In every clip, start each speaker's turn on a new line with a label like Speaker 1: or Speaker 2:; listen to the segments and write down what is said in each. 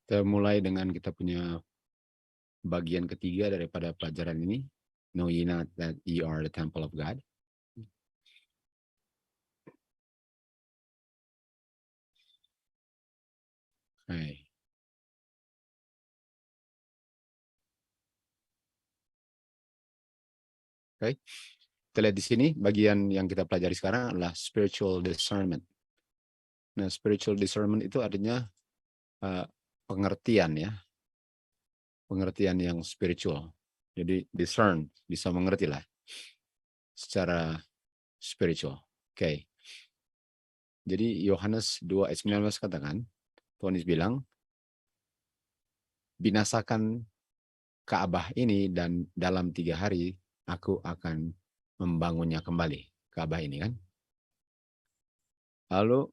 Speaker 1: Kita mulai dengan kita punya bagian ketiga daripada pelajaran ini. Know ye not that ye are the temple of God. Hai. Oke. Kita lihat di sini bagian yang kita pelajari sekarang adalah spiritual discernment. Nah, spiritual discernment itu artinya pengertian ya. Pengertian yang spiritual. Jadi discern, bisa mengerti lah secara spiritual. Oke. Jadi Yohanes 2 ayat 19 katakan, Tuhan Yesus bilang, binasakan Ka'bah ini dan dalam 3 hari aku akan membangunnya kembali. Ka'bah ini kan. Lalu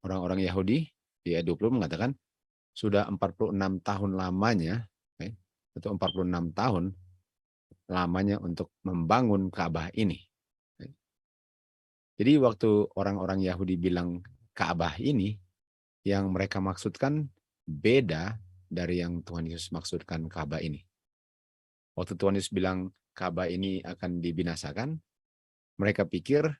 Speaker 1: orang-orang Yahudi di ayat 20 mengatakan sudah 46 tahun lamanya, atau 46 tahun lamanya untuk membangun Ka'bah ini. Jadi waktu orang-orang Yahudi bilang Ka'bah ini, yang mereka maksudkan beda dari yang Tuhan Yesus maksudkan Ka'bah ini. Waktu Tuhan Yesus bilang Ka'bah ini akan dibinasakan, mereka pikir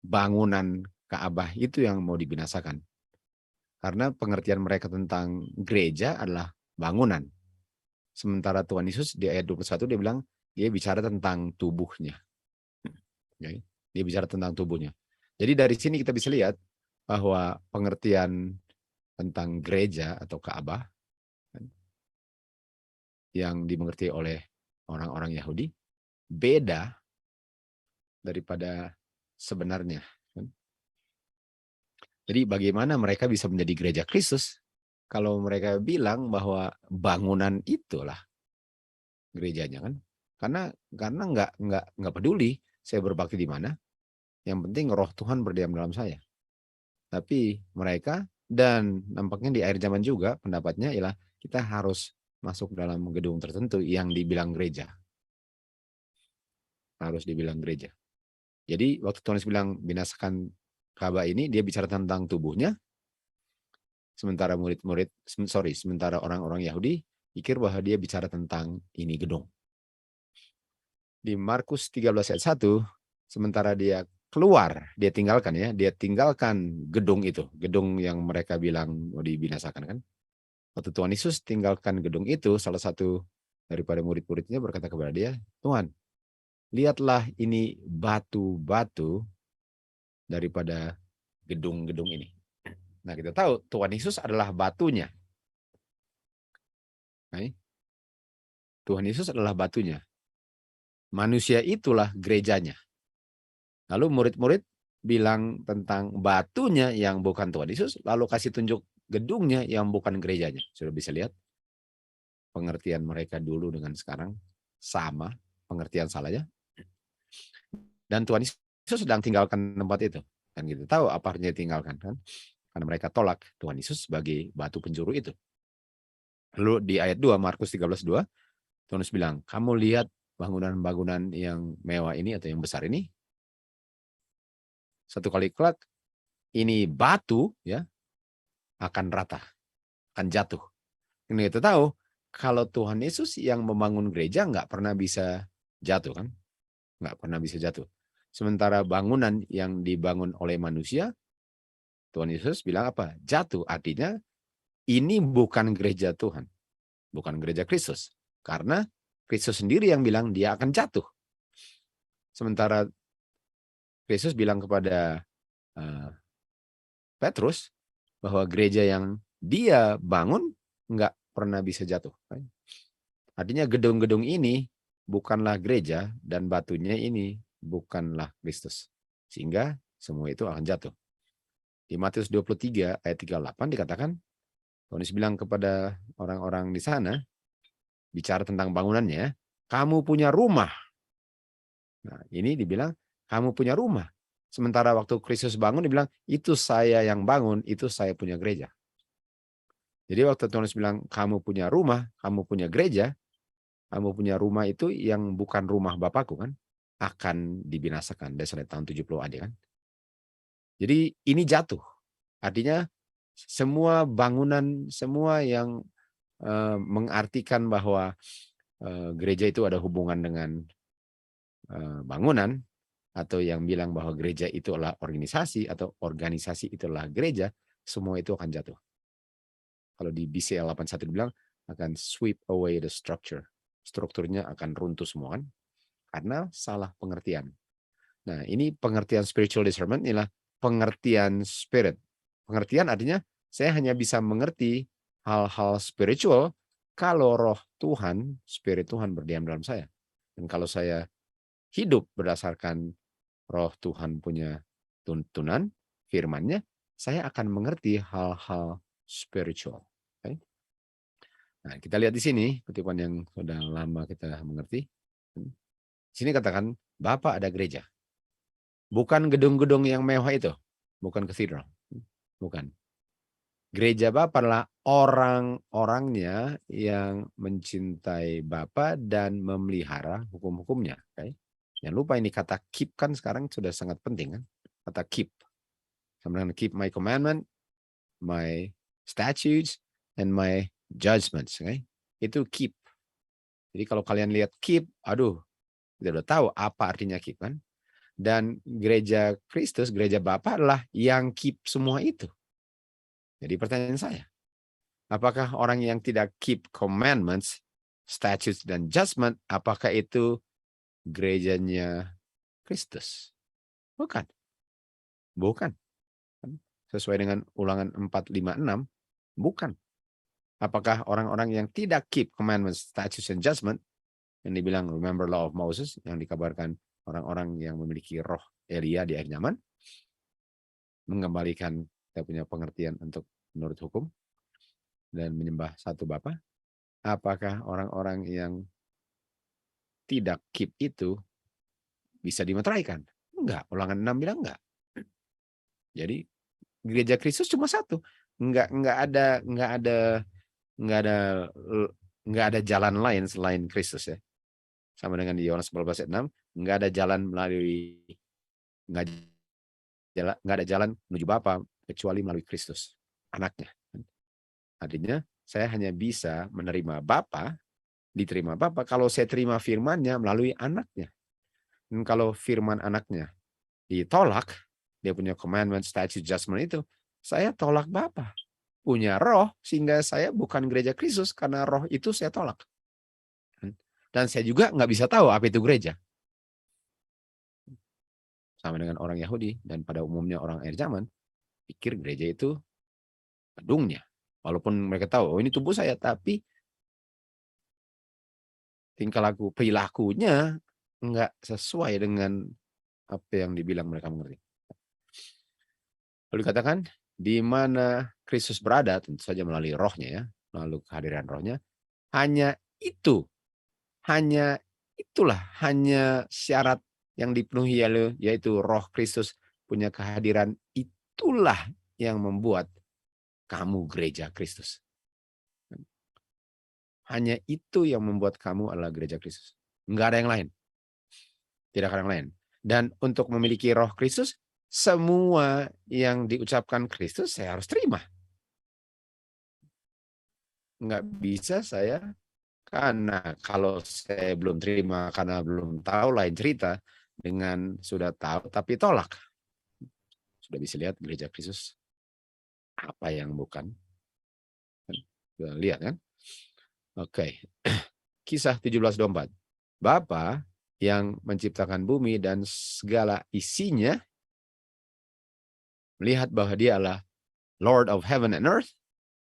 Speaker 1: bangunan Ka'bah itu yang mau dibinasakan. Karena pengertian mereka tentang gereja adalah bangunan. Sementara Tuhan Yesus di ayat 21 dia bilang, dia bicara tentang tubuhnya. Dia bicara tentang tubuhnya. Jadi dari sini kita bisa lihat bahwa pengertian tentang gereja atau Ka'bah yang dimengerti oleh orang-orang Yahudi beda daripada sebenarnya. Jadi bagaimana mereka bisa menjadi gereja Kristus kalau mereka bilang bahwa bangunan itulah gerejanya kan? Karena nggak peduli saya berbakti di mana, yang penting Roh Tuhan berdiam dalam saya. Tapi mereka dan nampaknya di akhir zaman juga pendapatnya ialah kita harus masuk dalam gedung tertentu yang dibilang gereja. Harus dibilang gereja. Jadi waktu Tuhan bilang binasakan Ka'bah ini, dia bicara tentang tubuhnya. Sementara sementara orang-orang Yahudi pikir bahwa dia bicara tentang ini gedung. Di Markus 13 ayat 1, sementara dia keluar, dia tinggalkan gedung itu, gedung yang mereka bilang mau dibinasakan kan. Waktu Tuhan Yesus tinggalkan gedung itu, salah satu daripada murid-muridnya berkata kepada dia, Tuhan, lihatlah ini batu-batu daripada gedung-gedung ini. Nah, kita tahu Tuhan Yesus adalah batunya. Tuhan Yesus adalah batunya. Manusia itulah gerejanya. Lalu murid-murid bilang tentang batunya yang bukan Tuhan Yesus, lalu kasih tunjuk gedungnya yang bukan gerejanya. Sudah bisa lihat pengertian mereka dulu dengan sekarang sama, pengertian salahnya. Dan Tuhan Yesus sedang tinggalkan tempat itu. Dan kita tahu apa artinya tinggalkan kan? Karena mereka tolak Tuhan Yesus sebagai batu penjuru itu. Lalu di ayat 2, Markus 13:2, Tuhan Yesus bilang, kamu lihat bangunan-bangunan yang mewah ini atau yang besar ini, satu kali kelak, ini batu ya akan rata, akan jatuh. Ini kita tahu, kalau Tuhan Yesus yang membangun gereja nggak pernah bisa jatuh kan? Nggak pernah bisa jatuh. Sementara bangunan yang dibangun oleh manusia, Tuhan Yesus bilang apa? Jatuh. Artinya ini bukan gereja Tuhan. Bukan gereja Kristus. Karena Kristus sendiri yang bilang dia akan jatuh. Sementara Kristus bilang kepada Petrus bahwa gereja yang dia bangun nggak pernah bisa jatuh. Artinya gedung-gedung ini bukanlah gereja dan batunya ini bukanlah Kristus. Sehingga semua itu akan jatuh. Di Matius 23 ayat 38 dikatakan, Tuhan Yesus bilang kepada orang-orang di sana, bicara tentang bangunannya, kamu punya rumah. Nah, ini dibilang, kamu punya rumah. Sementara waktu Kristus bangun, dibilang, itu saya yang bangun, itu saya punya gereja. Jadi waktu Tuhan Yesus bilang, kamu punya rumah, kamu punya gereja, kamu punya rumah itu yang bukan rumah Bapakku kan, akan dibinasakan. Dasarnya tahun 70 AD kan. Jadi ini jatuh. Artinya Semua bangunan, semua yang mengartikan bahwa gereja itu ada hubungan dengan bangunan, atau yang bilang bahwa gereja itu adalah organisasi atau organisasi itu adalah gereja, semua itu akan jatuh. Kalau di BCL 81 bilang akan sweep away the structure. Strukturnya akan runtuh semua kan? Karena salah pengertian. Nah, ini pengertian spiritual discernment inilah pengertian spirit. Pengertian artinya saya hanya bisa mengerti hal-hal spiritual kalau roh Tuhan, spirit Tuhan berdiam dalam saya. Dan kalau saya hidup berdasarkan roh Tuhan punya tuntunan, firman-Nya, saya akan mengerti hal-hal spiritual. Okay? Nah, kita lihat di sini, kutipan yang sudah lama kita mengerti. Di sini katakan, Bapa ada gereja. Bukan gedung-gedung yang mewah itu. Bukan katedral. Bukan. Gereja Bapa adalah orang-orangnya yang mencintai Bapa dan memelihara hukum-hukumnya. Okay? Jangan lupa ini kata keep kan sekarang sudah sangat penting kan. Kata keep. Sama dengan keep my commandment, my statutes, and my judgments. Okay? Itu keep. Jadi kalau kalian lihat keep, aduh, kita udah tahu apa artinya keep kan. Dan gereja Kristus, gereja Bapa adalah yang keep semua itu. Jadi pertanyaan saya, apakah orang yang tidak keep commandments, statutes, dan judgment, apakah itu gerejanya Kristus? Bukan. Bukan. Sesuai dengan Ulangan 456, bukan. Apakah orang-orang yang tidak keep commandments, statutes, and judgment, yang dibilang remember law of Moses, yang dikabarkan orang-orang yang memiliki roh Elia di akhir zaman, mengembalikan kita punya pengertian untuk menurut hukum, dan menyembah satu Bapa, apakah orang-orang yang tidak keep itu bisa dimeteraikan? Enggak, Ulangan 6 bilang enggak. Jadi gereja Kristus cuma satu. Enggak ada jalan lain selain Kristus ya. Sama dengan di Yohanes 14 ayat 6, enggak ada jalan melalui enggak ada jalan menuju Bapa kecuali melalui Kristus, anaknya. Artinya saya hanya bisa menerima Bapa, diterima Bapa kalau saya terima firman-Nya melalui anaknya. Dan kalau firman anaknya ditolak, dia punya commandment, statute, judgment itu, saya tolak Bapa. Punya roh, sehingga saya bukan gereja Kristus, karena roh itu saya tolak. Dan saya juga nggak bisa tahu apa itu gereja. Sama dengan orang Yahudi, dan pada umumnya orang akhir zaman, pikir gereja itu gedungnya. Walaupun mereka tahu, oh ini tubuh saya, tapi tingkah laku, perilakunya nggak sesuai dengan apa yang dibilang mereka mengerti. Lalu dikatakan, di mana Kristus berada, tentu saja melalui rohnya ya, melalui kehadiran rohnya, hanya hanya syarat yang dipenuhi yaitu roh Kristus punya kehadiran, itulah yang membuat kamu gereja Kristus. Hanya itu yang membuat kamu adalah gereja Kristus. Enggak ada yang lain. Tidak ada yang lain. Dan untuk memiliki roh Kristus, semua yang diucapkan Kristus saya harus terima. Enggak bisa saya, karena kalau saya belum terima karena belum tahu, lain cerita. Dengan sudah tahu tapi tolak. Sudah bisa lihat gereja Kristus apa yang bukan. Sudah lihat kan? Oke. Kisah 17:24. Bapa yang menciptakan bumi dan segala isinya, melihat bahwa dia adalah Lord of Heaven and Earth,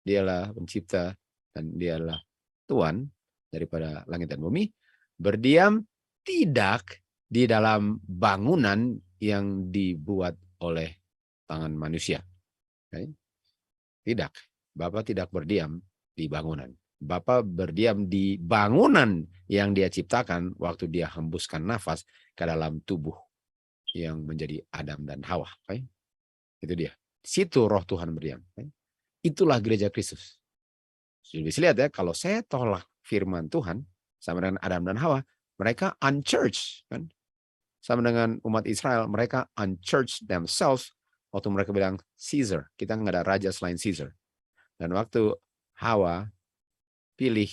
Speaker 1: dia adalah pencipta dan dia adalah Tuhan daripada langit dan bumi, berdiam tidak di dalam bangunan yang dibuat oleh tangan manusia. Okay? Tidak. Bapa tidak berdiam di bangunan. Bapa berdiam di bangunan yang dia ciptakan waktu dia hembuskan nafas ke dalam tubuh yang menjadi Adam dan Hawa. Okay? Itu dia. Situ roh Tuhan berdiam. Okay? Itulah gereja Kristus. Sudah bisa lihat ya, kalau saya tolak firman Tuhan sama dengan Adam dan Hawa, mereka unchurched kan? Sama dengan umat Israel, mereka unchurched themselves waktu mereka bilang Caesar, kita nggak ada raja selain Caesar. Dan waktu Hawa pilih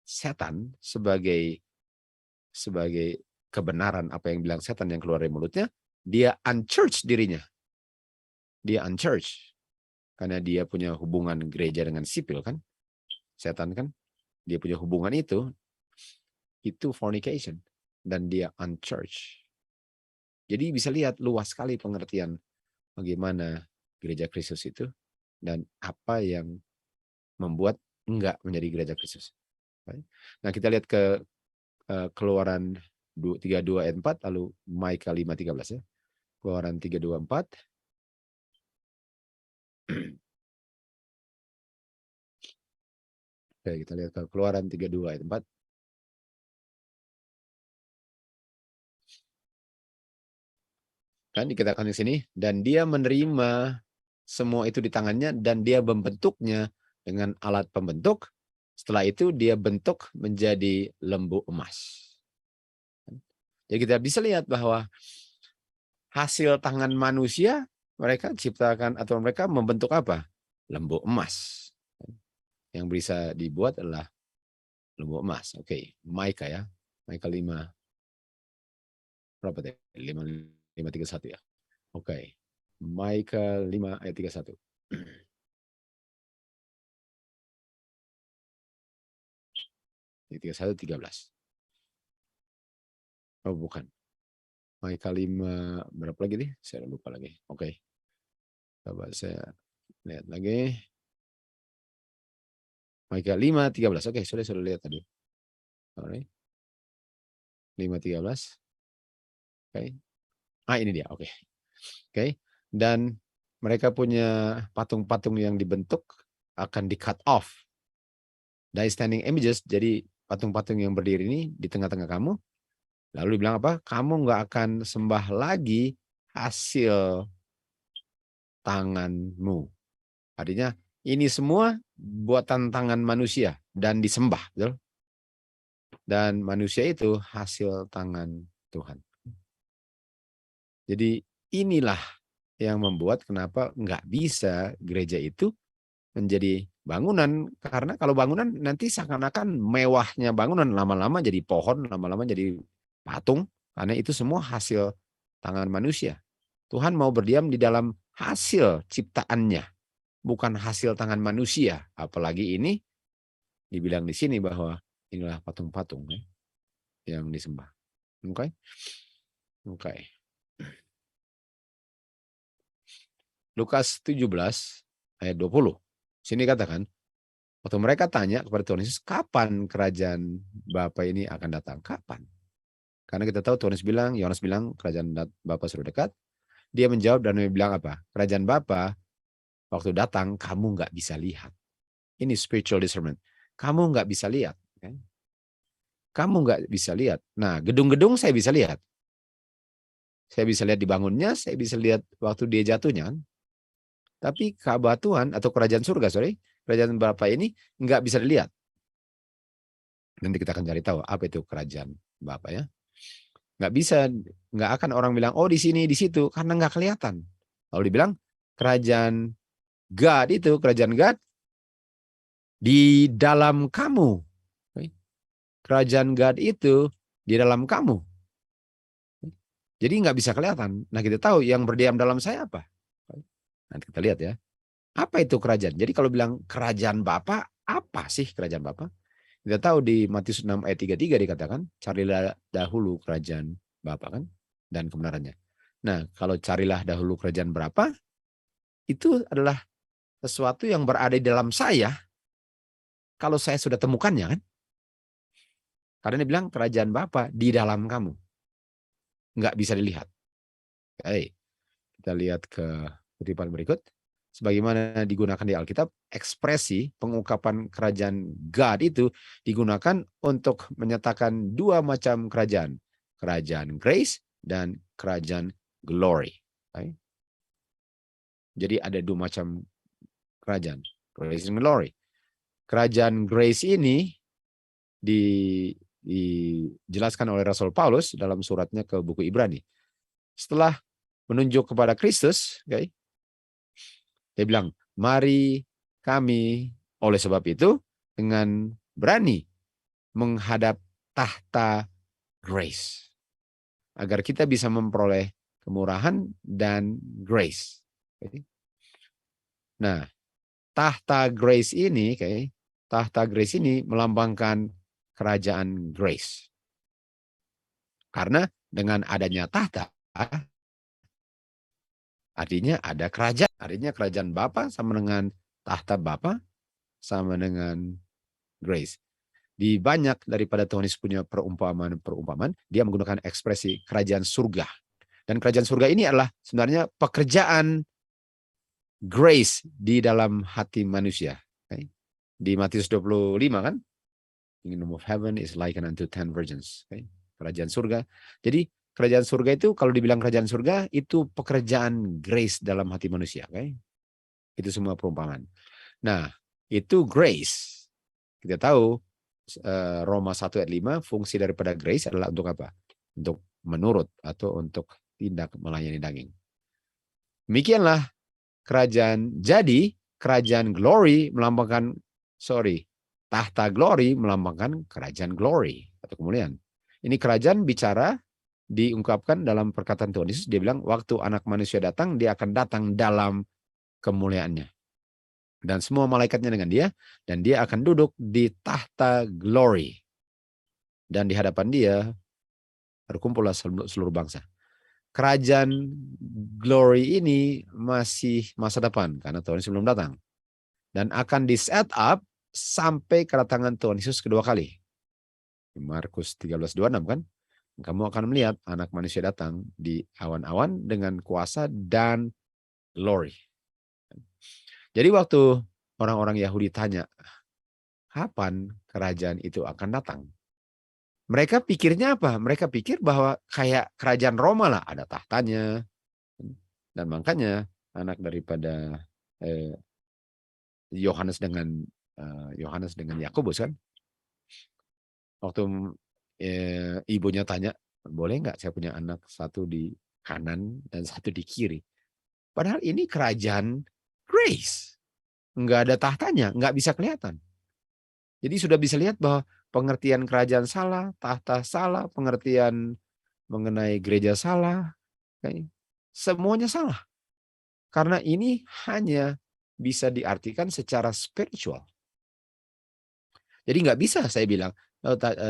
Speaker 1: setan sebagai kebenaran apa yang bilang setan yang keluar dari mulutnya, dia unchurched dirinya. Dia unchurched karena dia punya hubungan gereja dengan sipil kan. Setan kan dia punya hubungan itu fornication dan dia unchurched. Jadi bisa lihat luas sekali pengertian bagaimana gereja Kristus itu dan apa yang membuat enggak menjadi gereja Kristus. Nah, kita lihat ke Keluaran 32 ayat 4 lalu Maika 5:13 ya. Keluaran 3:24. Oke, kita lihat ke Keluaran 32 ayat 4. Kan dikatakan di sini, dan dia menerima semua itu di tangannya dan dia membentuknya dengan alat pembentuk. Setelah itu dia bentuk menjadi lembu emas. Jadi kita bisa lihat bahwa hasil tangan manusia mereka ciptakan atau mereka membentuk apa? Lembu emas. Yang bisa dibuat adalah lembu emas. Oke, Maika ya. Maika 5 berapa tadi? 5:31 ya. Oke. Maika 5 ayat 31. 13. Oh, bukan. Maika 5 berapa lagi nih? Saya lupa lagi. Oke. Coba saya lihat lagi. Maika 5:13. Oke, sudah lihat tadi. Alright. 5:13. Oke. Ini dia. Oke. Oke. Dan mereka punya patung-patung yang dibentuk akan di-cut off. Dari standing images, jadi patung-patung yang berdiri ini di tengah-tengah kamu. Lalu dibilang apa? Kamu nggak akan sembah lagi hasil tanganmu. Artinya ini semua buatan tangan manusia dan disembah. Betul? Dan manusia itu hasil tangan Tuhan. Jadi inilah yang membuat kenapa nggak bisa gereja itu menjadi bangunan. Karena kalau bangunan nanti seakan-akan mewahnya bangunan lama-lama jadi pohon, lama-lama jadi patung. Karena itu semua hasil tangan manusia. Tuhan mau berdiam di dalam hasil ciptaannya, bukan hasil tangan manusia. Apalagi ini dibilang di sini bahwa inilah patung-patung ya, yang disembah. Oke. Oke. Lukas 17 ayat 20. Sini katakan, waktu mereka tanya kepada Tuhan Yesus, kapan kerajaan Bapa ini akan datang? Kapan? Karena kita tahu Yohanes bilang kerajaan Bapa sudah dekat. Dia menjawab dan bilang apa? Kerajaan Bapa waktu datang kamu nggak bisa lihat. Ini spiritual discernment. Kamu nggak bisa lihat. Kan? Kamu nggak bisa lihat. Nah, gedung-gedung saya bisa lihat. Saya bisa lihat dibangunnya, saya bisa lihat waktu dia jatuhnya. Tapi Ka'bah Tuhan atau kerajaan surga, kerajaan Bapa ini nggak bisa dilihat. Nanti kita akan cari tahu apa itu kerajaan Bapa ya. Nggak bisa, nggak akan orang bilang, oh di sini, di situ, karena nggak kelihatan. Lalu dibilang, kerajaan God di dalam kamu. Kerajaan God itu di dalam kamu. Jadi nggak bisa kelihatan. Nah kita tahu yang berdiam dalam saya apa. Nanti kita lihat ya. Apa itu kerajaan? Jadi kalau bilang kerajaan Bapa, apa sih kerajaan Bapa? Kita tahu di Matius 6 ayat 33 dikatakan, carilah dahulu kerajaan Bapa kan dan kebenarannya. Nah, kalau carilah dahulu kerajaan berapa, itu adalah sesuatu yang berada di dalam saya kalau saya sudah temukannya kan. Karena dia bilang kerajaan Bapa di dalam kamu. Nggak bisa dilihat. Oke, kita lihat ke kutipan berikut. Sebagaimana digunakan di Alkitab, ekspresi pengungkapan kerajaan God itu digunakan untuk menyatakan dua macam kerajaan. Kerajaan grace dan kerajaan glory. Okay? Jadi ada dua macam kerajaan. Grace and glory. Kerajaan grace ini dijelaskan oleh Rasul Paulus dalam suratnya ke buku Ibrani. Setelah menunjuk kepada Kristus, okay? Dia bilang, mari kami oleh sebab itu dengan berani menghadap tahta grace. Agar kita bisa memperoleh kemurahan dan grace. Okay? Nah, tahta grace ini, okay, tahta grace ini melambangkan kerajaan grace. Karena dengan adanya tahta, artinya ada kerajaan. Artinya kerajaan Bapa sama dengan tahta Bapa sama dengan grace. Di banyak daripada Tuhan Yesus punya perumpamaan, dia menggunakan ekspresi kerajaan surga. Dan kerajaan surga ini adalah sebenarnya pekerjaan grace di dalam hati manusia. Okay? Di Matius 25 kan, kingdom of heaven is likened unto 10 virgins. Okay? Kerajaan surga. Jadi kerajaan surga itu kalau dibilang kerajaan surga itu pekerjaan grace dalam hati manusia. Okay? Itu semua perumpamaan. Nah, itu grace. Kita tahu Roma 1 ayat 5, fungsi daripada grace adalah untuk apa? Untuk menurut atau untuk tindak melayani daging. Demikianlah kerajaan. Jadi kerajaan glory melambangkan, tahta glory melambangkan kerajaan glory atau kemuliaan. Ini kerajaan bicara diungkapkan dalam perkataan Tuhan Yesus. Dia bilang waktu anak manusia datang, dia akan datang dalam kemuliaannya. Dan semua malaikatnya dengan dia, dan dia akan duduk di tahta glory. Dan di hadapan dia berkumpullah seluruh bangsa. Kerajaan glory ini masih masa depan, karena Tuhan Yesus belum datang. Dan akan di-set up sampai kedatangan Tuhan Yesus kedua kali. Markus 13:26 kan? Kamu akan melihat anak manusia datang di awan-awan dengan kuasa dan glory. Jadi waktu orang-orang Yahudi tanya, kapan kerajaan itu akan datang? Mereka pikirnya apa? Mereka pikir bahwa kayak kerajaan Roma lah, ada tahtanya. Dan makanya anak daripada Yohanes dengan Yakobus kan, waktu ibunya tanya, boleh nggak saya punya anak satu di kanan dan satu di kiri? Padahal ini kerajaan grace. Nggak ada tahtanya, nggak bisa kelihatan. Jadi sudah bisa lihat bahwa pengertian kerajaan salah, tahta salah, pengertian mengenai gereja salah. Semuanya salah. Karena ini hanya bisa diartikan secara spiritual. Jadi nggak bisa saya bilang,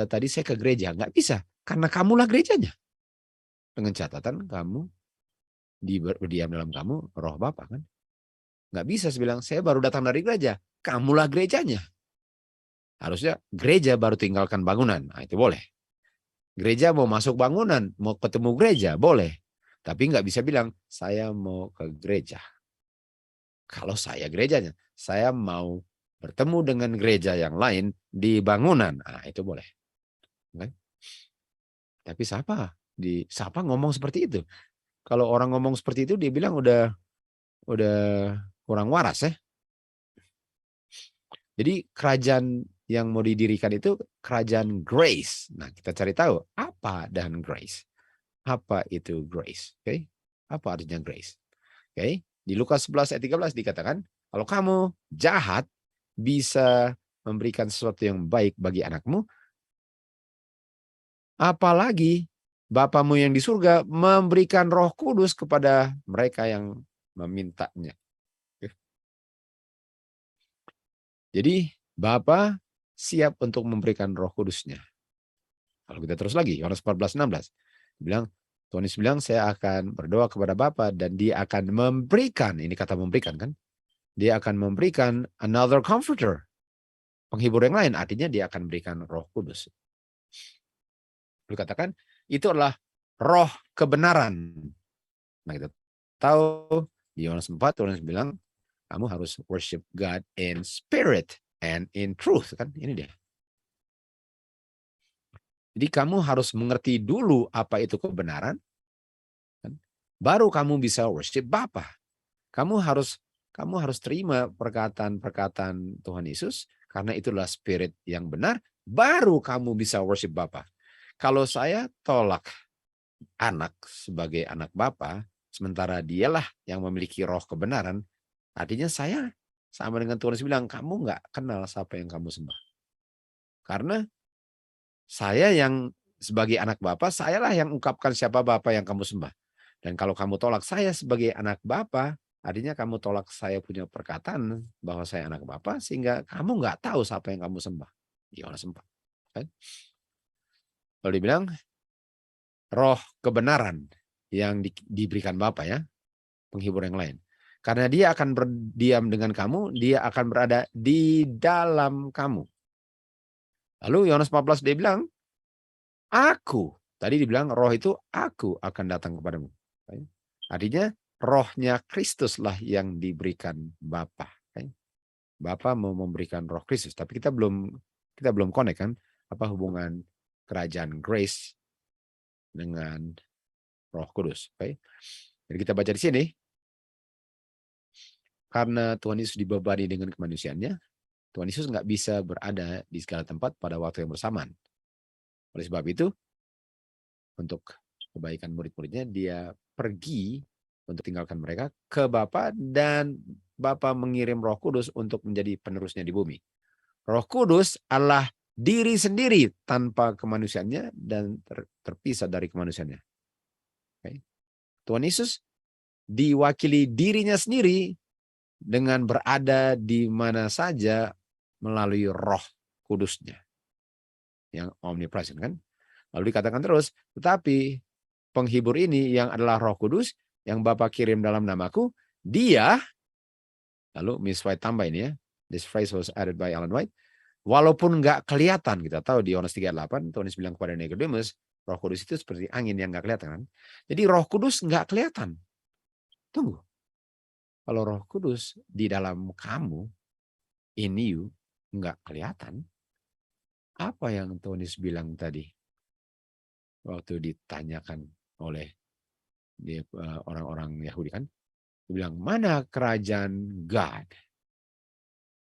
Speaker 1: tadi saya ke gereja. Nggak bisa, karena kamulah gerejanya. Dengan catatan kamu berdiam dalam kamu, roh Bapa kan. Nggak bisa saya bilang, saya baru datang dari gereja. Kamulah gerejanya. Harusnya gereja baru tinggalkan bangunan. Nah, itu boleh. Gereja mau masuk bangunan, mau ketemu gereja, boleh. Tapi nggak bisa bilang, saya mau ke gereja. Kalau saya gerejanya, saya mau bertemu dengan gereja yang lain di bangunan. Nah, itu boleh. Okay? Tapi siapa ngomong seperti itu? Kalau orang ngomong seperti itu, dia bilang udah kurang waras ya. Jadi kerajaan yang mau didirikan itu kerajaan grace. Nah, kita cari tahu apa dan grace. Apa itu grace? Okay? Apa artinya grace? Okay? Di Lukas 11 ayat 13 dikatakan, kalau kamu jahat bisa memberikan sesuatu yang baik bagi anakmu, apalagi Bapamu yang di surga memberikan Roh Kudus kepada mereka yang memintanya. Jadi Bapa siap untuk memberikan Roh Kudusnya. Kalau kita terus lagi, Yohanes 14:16 bilang, Tuhan Yesus bilang, saya akan berdoa kepada Bapa dan dia akan memberikan, ini kata memberikan kan, dia akan memberikan another comforter, penghibur yang lain, artinya dia akan berikan Roh Kudus. Lalu katakan, itu adalah roh kebenaran. Nah, kita tahu di Yohanes 4, Tuhan Yesus bilang, kamu harus worship God in spirit and in truth. Kan ini dia. Jadi kamu harus mengerti dulu apa itu kebenaran. Kan? Baru kamu bisa worship Bapa. Kamu harus terima perkataan Tuhan Yesus. Karena itulah spirit yang benar. Baru kamu bisa worship Bapa. Kalau saya tolak anak sebagai anak Bapa, sementara dialah yang memiliki roh kebenaran, artinya saya sama dengan Tuhan Yesus bilang, kamu nggak kenal siapa yang kamu sembah. Karena saya yang sebagai anak Bapa, sayalah yang ungkapkan siapa Bapa yang kamu sembah. Dan kalau kamu tolak saya sebagai anak Bapa, artinya kamu tolak saya punya perkataan bahwa saya anak Bapa, sehingga kamu nggak tahu siapa yang kamu sembah. Yohanes 4. Kan? Lalu dibilang, roh kebenaran yang diberikan Bapa ya, penghibur yang lain. Karena dia akan berdiam dengan kamu, dia akan berada di dalam kamu. Lalu Yohanes 14 dia bilang, aku, tadi dibilang roh itu aku akan datang kepadamu. Artinya rohnya Kristuslah yang diberikan Bapa. Bapa mau memberikan roh Kristus, tapi kita belum connect kan apa hubungan kerajaan grace dengan Roh Kudus. Jadi kita baca di sini, karena Tuhan Yesus dibebani dengan kemanusiaannya, Tuhan Yesus nggak bisa berada di segala tempat pada waktu yang bersamaan. Oleh sebab itu, untuk kebaikan murid-muridnya, dia pergi untuk tinggalkan mereka ke Bapa, dan Bapa mengirim Roh Kudus untuk menjadi penerusnya di bumi. Roh Kudus adalah diri sendiri tanpa kemanusiaannya dan terpisah dari kemanusiaannya. Tuhan Yesus diwakili dirinya sendiri dengan berada di mana saja melalui Roh Kudusnya yang omnipresent kan. Lalu dikatakan terus, tetapi penghibur ini yang adalah Roh Kudus yang Bapa kirim dalam namaku, dia, lalu Miss White tambah ini ya, this phrase was added by Ellen White, walaupun nggak kelihatan, kita tahu di Yohanes 3:8, Tuhan Yesus bilang kepada Nikodemus, Roh Kudus itu seperti angin yang nggak kelihatan kan. Jadi Roh Kudus nggak kelihatan. Tunggu. Kalau Roh Kudus di dalam kamu, in you, nggak kelihatan, apa yang Tuhan Yesus bilang tadi waktu ditanyakan oleh orang-orang Yahudi kan? Dia bilang, mana kerajaan God?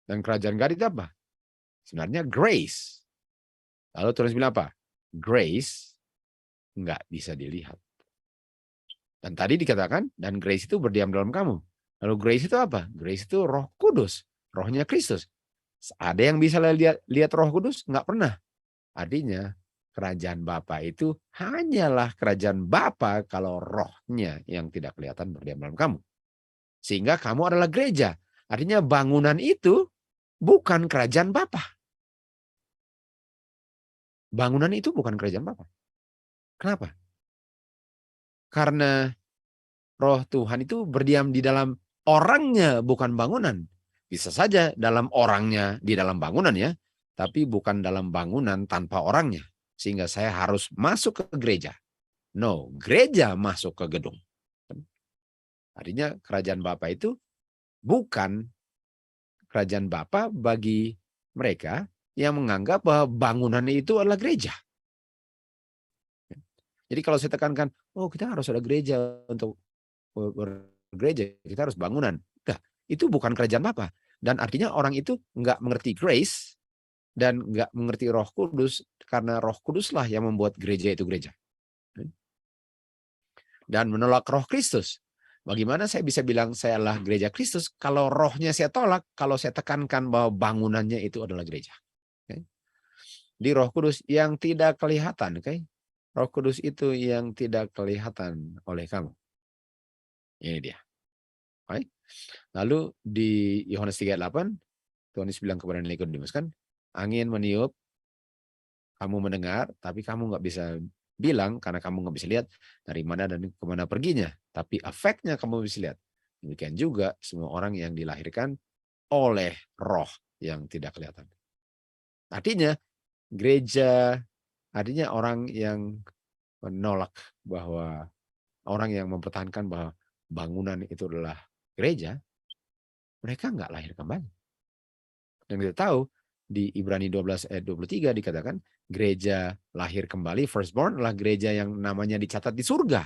Speaker 1: Dan kerajaan God itu apa? Sebenarnya grace. Lalu Tuhan Yesus bilang apa? Grace nggak bisa dilihat. Dan tadi dikatakan, dan grace itu berdiam dalam kamu. Lalu grace itu apa? Grace itu Roh Kudus, rohnya Kristus. Ada yang bisa lihat Roh Kudus? Nggak pernah. Artinya kerajaan Bapa itu hanyalah kerajaan Bapa kalau rohnya yang tidak kelihatan berdiam dalam kamu. Sehingga kamu adalah gereja. Artinya bangunan itu bukan kerajaan Bapa. Bangunan itu bukan kerajaan Bapa. Kenapa? Karena roh Tuhan itu berdiam di dalam orangnya, bukan bangunan. Bisa saja dalam orangnya, di dalam bangunan ya, tapi bukan dalam bangunan tanpa orangnya. Sehingga saya harus masuk ke gereja. No, gereja masuk ke gedung. Artinya kerajaan Bapa itu bukan kerajaan Bapa bagi mereka yang menganggap bahwa bangunan itu adalah gereja. Jadi kalau saya tekankan, oh kita harus ada gereja untuk bergereja, kita harus bangunan. Nah, itu bukan kerajaan Bapa. Dan artinya orang itu nggak mengerti grace dan nggak mengerti Roh Kudus, karena Roh Kuduslah yang membuat gereja itu gereja. Dan menolak Roh Kristus. Bagaimana saya bisa bilang saya adalah gereja Kristus kalau rohnya saya tolak, kalau saya tekankan bahwa bangunannya itu adalah gereja. Di Roh Kudus yang tidak kelihatan, Roh Kudus itu yang tidak kelihatan oleh kamu. Ini dia. Lalu di Yohanes 3:8, Tuhan Yesus bilang kepada Nikodemus kan, angin meniup, kamu mendengar, tapi kamu nggak bisa bilang karena kamu nggak bisa lihat dari mana dan kemana perginya. Tapi efeknya kamu bisa lihat. Demikian juga semua orang yang dilahirkan oleh roh yang tidak kelihatan. Artinya gereja, artinya orang yang menolak bahwa, orang yang mempertahankan bahwa bangunan itu adalah gereja, mereka nggak lahir kembali. Dan kita tahu di Ibrani 12 ayat 23 dikatakan gereja lahir kembali, firstborn adalah gereja yang namanya dicatat di surga.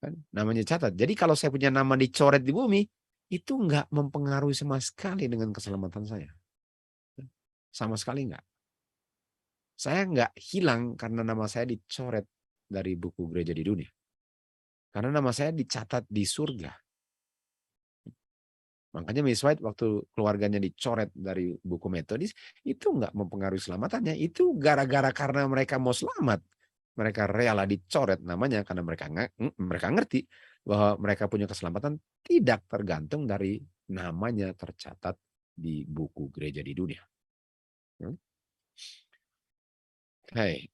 Speaker 1: Kan? Namanya catat. Jadi kalau saya punya nama dicoret di bumi, itu nggak mempengaruhi sama sekali dengan keselamatan saya. Sama sekali nggak. Saya nggak hilang karena nama saya dicoret dari buku gereja di dunia. Karena nama saya dicatat di surga. Makanya Miss White waktu keluarganya dicoret dari buku Metodis, itu nggak mempengaruhi selamatannya. Itu gara-gara karena mereka mau selamat. Mereka rela dicoret namanya karena mereka ngerti bahwa mereka punya keselamatan tidak tergantung dari namanya tercatat di buku gereja di dunia. Hai.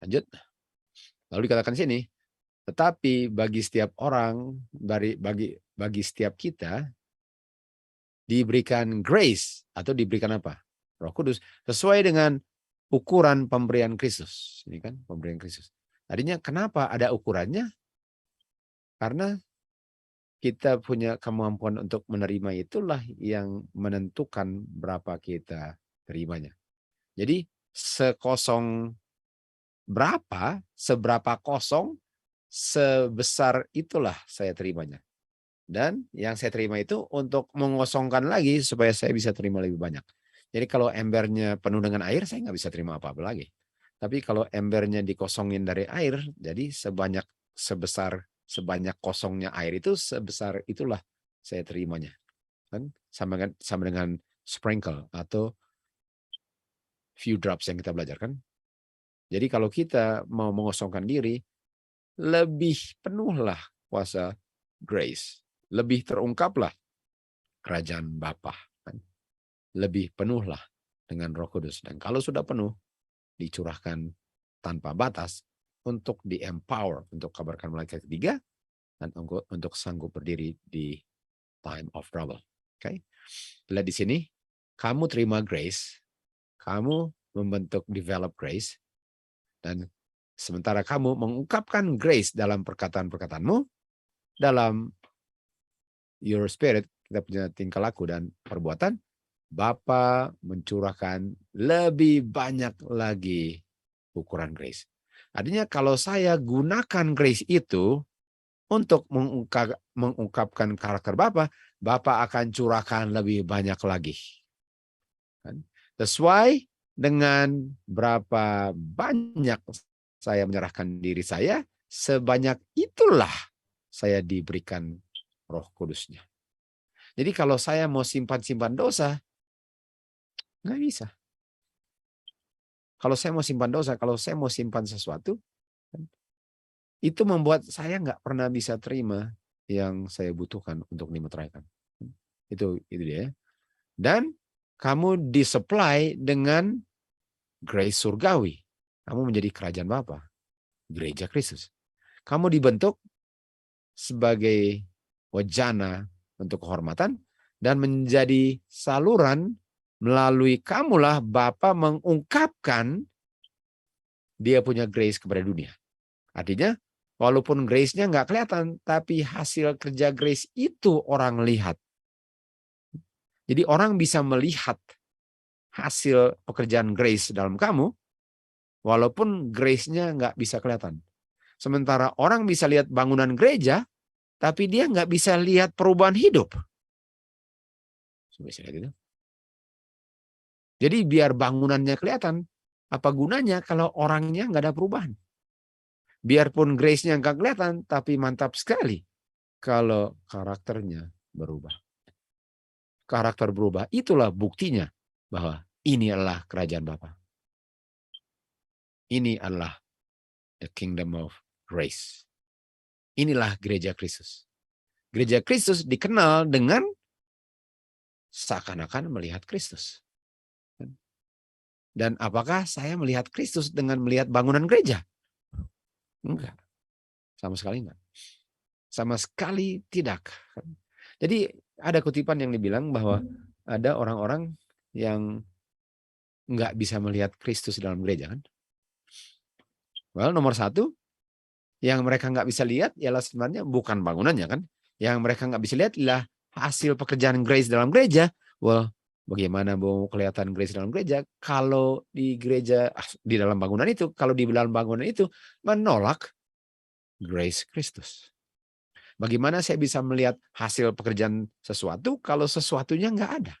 Speaker 1: Lanjut. Lalu dikatakan sini, tetapi bagi setiap orang, bagi setiap kita diberikan grace atau diberikan apa? Roh Kudus sesuai dengan ukuran pemberian Kristus. Ini kan pemberian Kristus. Tadinya kenapa ada ukurannya? Karena kita punya kemampuan untuk menerima itulah yang menentukan berapa kita terimanya. Jadi sekosong berapa, seberapa kosong, sebesar itulah saya terimanya. Dan yang saya terima itu untuk mengosongkan lagi supaya saya bisa terima lebih banyak. Jadi kalau embernya penuh dengan air, saya nggak bisa terima apa-apa lagi. Tapi kalau embernya dikosongin dari air, jadi sebanyak kosongnya air itu, sebesar itulah saya terimanya. Kan sama dengan sprinkle atau few drops yang kita belajar kan. Jadi kalau kita mau mengosongkan diri, lebih penuhlah kuasa grace. Lebih terungkaplah kerajaan Bapa. Lebih penuhlah dengan Roh Kudus. Dan kalau sudah penuh, dicurahkan tanpa batas untuk di-empower, untuk kabarkan malaikat ketiga, dan untuk sanggup berdiri di time of trouble. Oke? Lihat di sini, kamu terima grace, kamu membentuk develop grace, dan sementara kamu mengungkapkan grace dalam perkataan-perkataanmu, dalam your spirit, kita punya tingkah laku dan perbuatan, Bapa mencurahkan lebih banyak lagi ukuran grace. Artinya kalau saya gunakan grace itu untuk mengungkapkan karakter Bapa, Bapa akan curahkan lebih banyak lagi. Sesuai dengan berapa banyak saya menyerahkan diri saya, sebanyak itulah saya diberikan Roh Kudusnya. Jadi kalau saya mau simpan-simpan dosa, nggak bisa. Kalau saya mau simpan dosa, kalau saya mau simpan sesuatu, itu membuat saya nggak pernah bisa terima yang saya butuhkan untuk dimeteraikan. Itu dia. Dan kamu disupply dengan grace surgawi. Kamu menjadi kerajaan Bapa, gereja Kristus. Kamu dibentuk sebagai wajana untuk kehormatan dan menjadi saluran melalui kamulah Bapa mengungkapkan dia punya grace kepada dunia. Artinya, walaupun grace-nya nggak kelihatan, tapi hasil kerja grace itu orang lihat. Jadi orang bisa melihat hasil pekerjaan grace dalam kamu, walaupun grace-nya nggak bisa kelihatan. Sementara orang bisa lihat bangunan gereja, tapi dia nggak bisa lihat perubahan hidup. Bisa lihat itu. Jadi biar bangunannya kelihatan, apa gunanya kalau orangnya nggak ada perubahan? Biarpun grace-nya nggak kelihatan, tapi mantap sekali kalau karakternya berubah. Karakter berubah, itulah buktinya bahwa ini adalah kerajaan Bapa. Ini adalah the kingdom of grace. Inilah gereja Kristus. Gereja Kristus dikenal dengan seakan-akan melihat Kristus. Dan apakah saya melihat Kristus dengan melihat bangunan gereja? Enggak. Sama sekali enggak. Sama sekali tidak. Jadi ada kutipan yang dibilang bahwa ada orang-orang yang enggak bisa melihat Kristus dalam gereja kan. Well, nomor satu, yang mereka nggak bisa lihat ialah sebenarnya bukan bangunannya kan. Yang mereka nggak bisa lihat ialah hasil pekerjaan grace dalam gereja. Well, bagaimana mau kelihatan grace dalam gereja kalau di gereja, di dalam bangunan itu, kalau di dalam bangunan itu menolak grace Kristus. Bagaimana saya bisa melihat hasil pekerjaan sesuatu kalau sesuatunya nggak ada?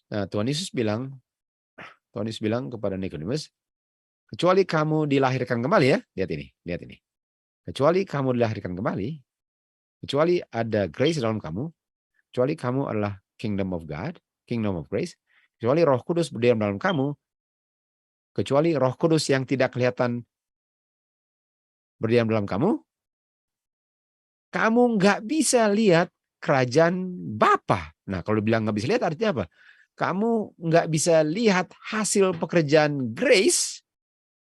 Speaker 1: Nah, Tuhan Yesus bilang, Tuhan Yesus bilang kepada Nikodemus, kecuali kamu dilahirkan kembali ya, lihat ini. Kecuali kamu dilahirkan kembali, kecuali ada grace dalam kamu, kecuali kamu adalah kingdom of God, kingdom of grace, kecuali Roh Kudus berdiam dalam kamu, kecuali Roh Kudus yang tidak kelihatan berdiam dalam kamu nggak bisa lihat kerajaan Bapa. Nah, kalau bilang nggak bisa lihat artinya apa? Kamu nggak bisa lihat hasil pekerjaan grace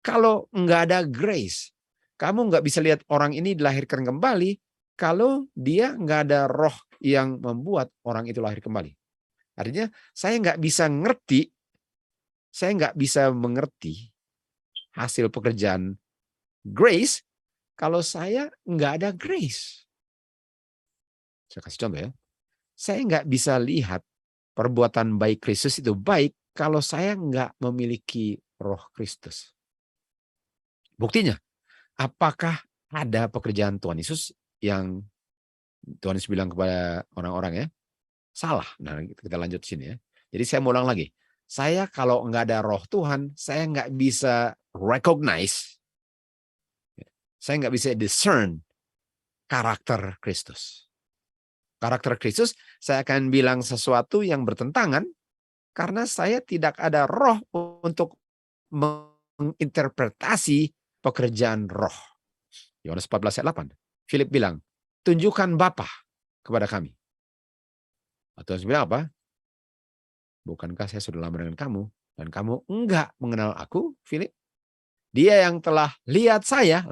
Speaker 1: kalau nggak ada grace. Kamu nggak bisa lihat orang ini dilahirkan kembali kalau dia nggak ada roh yang membuat orang itu lahir kembali. Artinya saya nggak bisa mengerti hasil pekerjaan grace kalau saya nggak ada grace. Saya kasih contoh ya. Saya nggak bisa lihat perbuatan baik Kristus itu baik kalau saya nggak memiliki roh Kristus. Buktinya, apakah ada pekerjaan Tuhan Yesus yang Tuhan Yesus bilang kepada orang-orang ya? Salah. Nah, kita lanjut sini ya. Jadi saya mau ulang lagi. Saya kalau nggak ada roh Tuhan, saya nggak bisa recognize, saya nggak bisa discern karakter Kristus. Karakter Kristus, saya akan bilang sesuatu yang bertentangan karena saya tidak ada roh untuk menginterpretasi pekerjaan roh. Yohanes 14 ayat 8. Philip bilang, tunjukkan Bapa kepada kami. Atau bilang apa? Bukankah saya sudah lama dengan kamu dan kamu enggak mengenal aku, Philip? Dia yang telah lihat saya.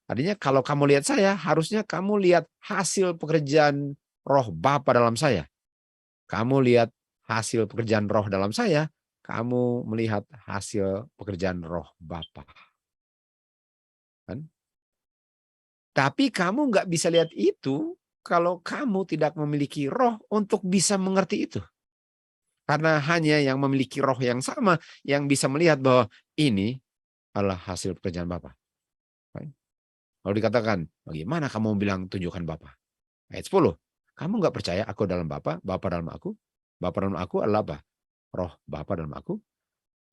Speaker 1: Artinya kalau kamu lihat saya, harusnya kamu lihat hasil pekerjaan roh Bapa dalam saya. Kamu lihat hasil pekerjaan roh dalam saya, kamu melihat hasil pekerjaan roh Bapa. Kan? Tapi kamu nggak bisa lihat itu kalau kamu tidak memiliki roh untuk bisa mengerti itu. Karena hanya yang memiliki roh yang sama yang bisa melihat bahwa ini adalah hasil pekerjaan Bapa. Kalau dikatakan, bagaimana kamu bilang tunjukkan Bapa? Ayat 10. Kamu nggak percaya aku dalam Bapa, Bapa dalam aku? Bapa dalam aku adalah apa? Roh Bapa dalam aku.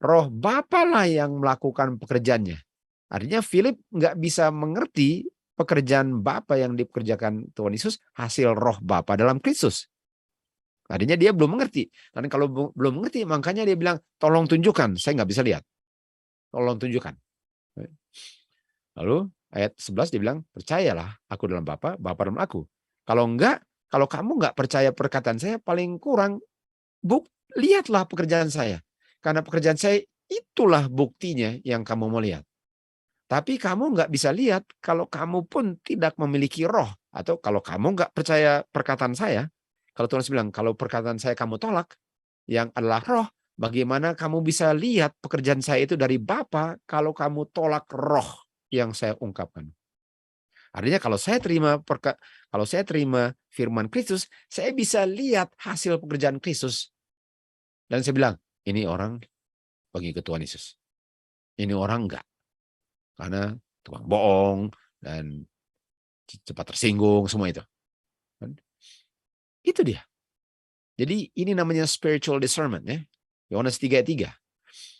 Speaker 1: Roh Bapa lah yang melakukan pekerjaannya. Artinya Philip nggak bisa mengerti pekerjaan Bapa yang dikerjakan Tuhan Yesus hasil roh Bapa dalam Kristus. Artinya dia belum mengerti. Dan kalau belum mengerti, makanya dia bilang, tolong tunjukkan. Saya nggak bisa lihat. Tolong tunjukkan. Lalu ayat 11 dia bilang, percayalah aku dalam Bapa, Bapa dalam aku. Kalau kamu nggak percaya perkataan saya, paling kurang lihatlah pekerjaan saya. Karena pekerjaan saya itulah buktinya yang kamu mau lihat. Tapi kamu nggak bisa lihat kalau kamu pun tidak memiliki roh. Atau kalau kamu nggak percaya perkataan saya, kalau Tuhan bilang, kalau perkataan saya kamu tolak, yang adalah roh, bagaimana kamu bisa lihat pekerjaan saya itu dari Bapa kalau kamu tolak roh yang saya ungkapkan. Artinya kalau saya terima firman Kristus, saya bisa lihat hasil pekerjaan Kristus. Dan saya bilang, ini orang pengikut Tuhan Yesus. Ini orang enggak. Karena tukang bohong dan cepat tersinggung, semua itu. Itu dia. Jadi ini namanya spiritual discernment ya. Yohanes 3 ayat 3.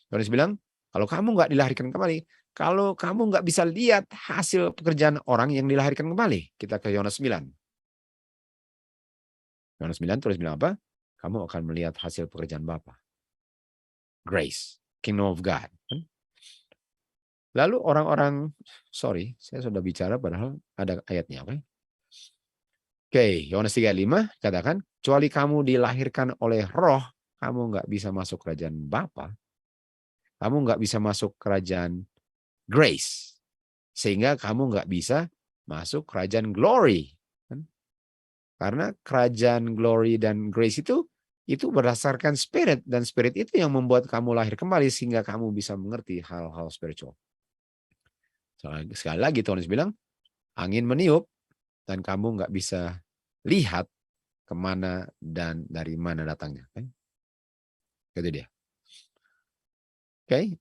Speaker 1: Yohanes bilang, kalau kamu nggak dilahirkan kembali, kalau kamu nggak bisa lihat hasil pekerjaan orang yang dilahirkan kembali. Kita ke Yohanes 9. Yohanes 9 terus bilang apa? Kamu akan melihat hasil pekerjaan Bapa. Grace, kingdom of God. Lalu orang-orang, saya sudah bicara padahal ada ayatnya. Oke, Yohanes 3:5 katakan, kecuali kamu dilahirkan oleh roh, kamu nggak bisa masuk kerajaan Bapa. Kamu nggak bisa masuk kerajaan grace. Sehingga kamu nggak bisa masuk kerajaan glory. Karena kerajaan glory dan grace itu berdasarkan spirit. Dan spirit itu yang membuat kamu lahir kembali sehingga kamu bisa mengerti hal-hal spiritual. Sekali lagi Tuhan bilang, angin meniup dan kamu nggak bisa lihat kemana dan dari mana datangnya. Itu dia. Oke.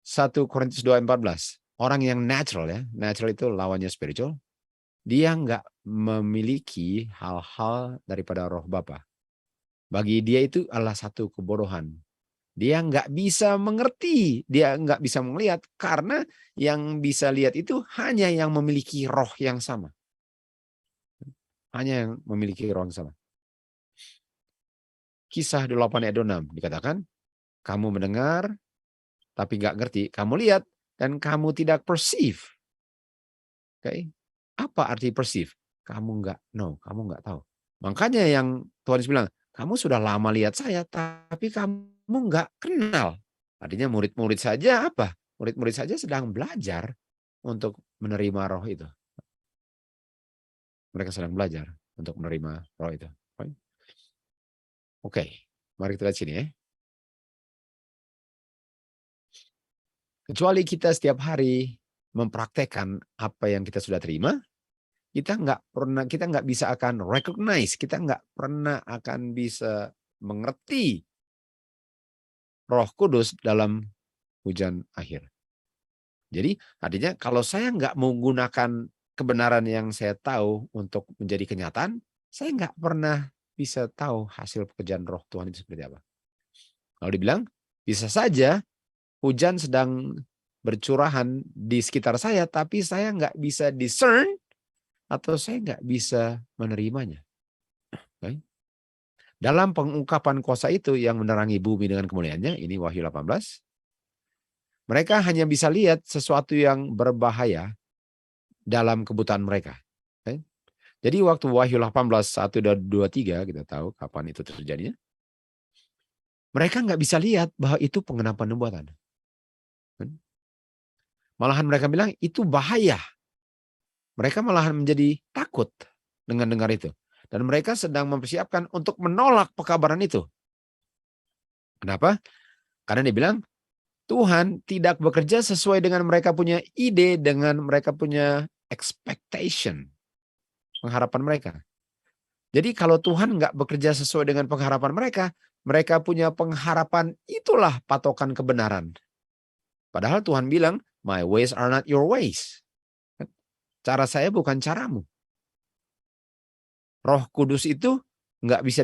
Speaker 1: 1 Korintus 2:14. Orang yang natural ya, natural itu lawannya spiritual. Dia nggak memiliki hal-hal daripada roh Bapa. Bagi dia itu adalah satu kebodohan. Dia nggak bisa mengerti, dia nggak bisa melihat karena yang bisa lihat itu hanya yang memiliki roh yang sama. Hanya yang memiliki roh yang sama. Kisah 28 ayat 26 dikatakan, kamu mendengar tapi nggak ngerti, kamu lihat dan kamu tidak perceive. Oke. Apa arti perceive? Kamu nggak know, kamu nggak tahu. Makanya yang Tuhan Yesus bilang, kamu sudah lama lihat saya, tapi kamu nggak kenal. Artinya murid-murid saja apa? Murid-murid saja sedang belajar untuk menerima roh itu. Mereka sedang belajar untuk menerima roh itu. Oke, mari kita lihat sini ya. Kecuali kita setiap hari mempraktekkan apa yang kita sudah terima, kita nggak bisa akan recognize, kita nggak pernah akan bisa mengerti Roh Kudus dalam hujan akhir. Jadi artinya kalau saya nggak menggunakan kebenaran yang saya tahu untuk menjadi kenyataan, saya nggak pernah bisa tahu hasil pekerjaan Roh Tuhan itu seperti apa. Kalau dibilang bisa saja hujan sedang bercurahan di sekitar saya, tapi saya nggak bisa discern atau saya nggak bisa menerimanya. Okay. Dalam pengungkapan kuasa itu yang menerangi bumi dengan kemuliaannya, ini Wahyu 18, mereka hanya bisa lihat sesuatu yang berbahaya dalam kebutaan mereka. Okay. Jadi waktu Wahyu 18, 1, 2, 3, kita tahu kapan itu terjadinya. Mereka nggak bisa lihat bahwa itu pengenapan nubuatan. Malahan mereka bilang itu bahaya. Mereka malahan menjadi takut dengan dengar itu. Dan mereka sedang mempersiapkan untuk menolak pekabaran itu. Kenapa? Karena dia bilang, Tuhan tidak bekerja sesuai dengan mereka punya ide, dengan mereka punya expectation, pengharapan mereka. Jadi kalau Tuhan nggak bekerja sesuai dengan pengharapan mereka punya pengharapan itulah patokan kebenaran. Padahal Tuhan bilang, my ways are not your ways. Cara saya bukan caramu. Roh Kudus itu nggak bisa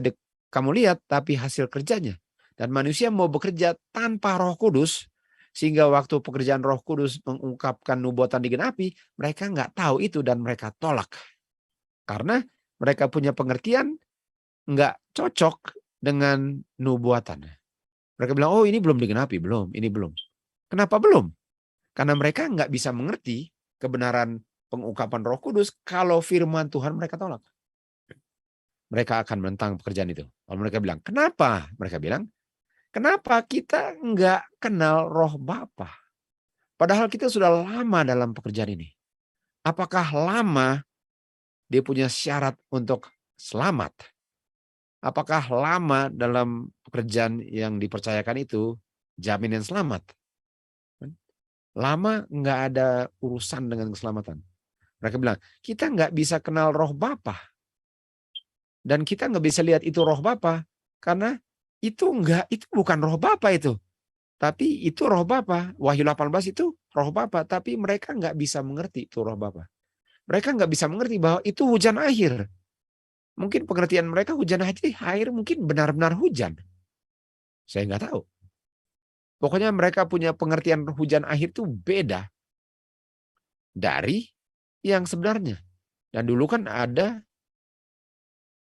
Speaker 1: kamu lihat, tapi hasil kerjanya. Dan manusia mau bekerja tanpa Roh Kudus, sehingga waktu pekerjaan Roh Kudus mengungkapkan nubuatan digenapi, mereka nggak tahu itu dan mereka tolak. Karena mereka punya pengertian nggak cocok dengan nubuatan. Mereka bilang, oh ini belum digenapi, belum, ini belum. Kenapa belum? Karena mereka nggak bisa mengerti kebenaran pengungkapan Roh Kudus kalau firman Tuhan mereka tolak. Mereka akan menentang pekerjaan itu. Lalu mereka bilang, kenapa? Mereka bilang, kenapa kita nggak kenal roh Bapa? Padahal kita sudah lama dalam pekerjaan ini. Apakah lama dia punya syarat untuk selamat? Apakah lama dalam pekerjaan yang dipercayakan itu jaminan selamat? Lama nggak ada urusan dengan keselamatan. Mereka bilang, kita nggak bisa kenal roh Bapa. Dan kita nggak bisa lihat itu roh Bapa karena itu bukan roh Bapa itu. Tapi itu roh Bapa. Wahyu 18 itu roh Bapa, tapi mereka nggak bisa mengerti itu roh Bapa. Mereka nggak bisa mengerti bahwa itu hujan akhir. Mungkin pengertian mereka hujan akhir mungkin benar-benar hujan. Saya nggak tahu. Pokoknya mereka punya pengertian hujan akhir itu beda dari yang sebenarnya. Dan dulu kan ada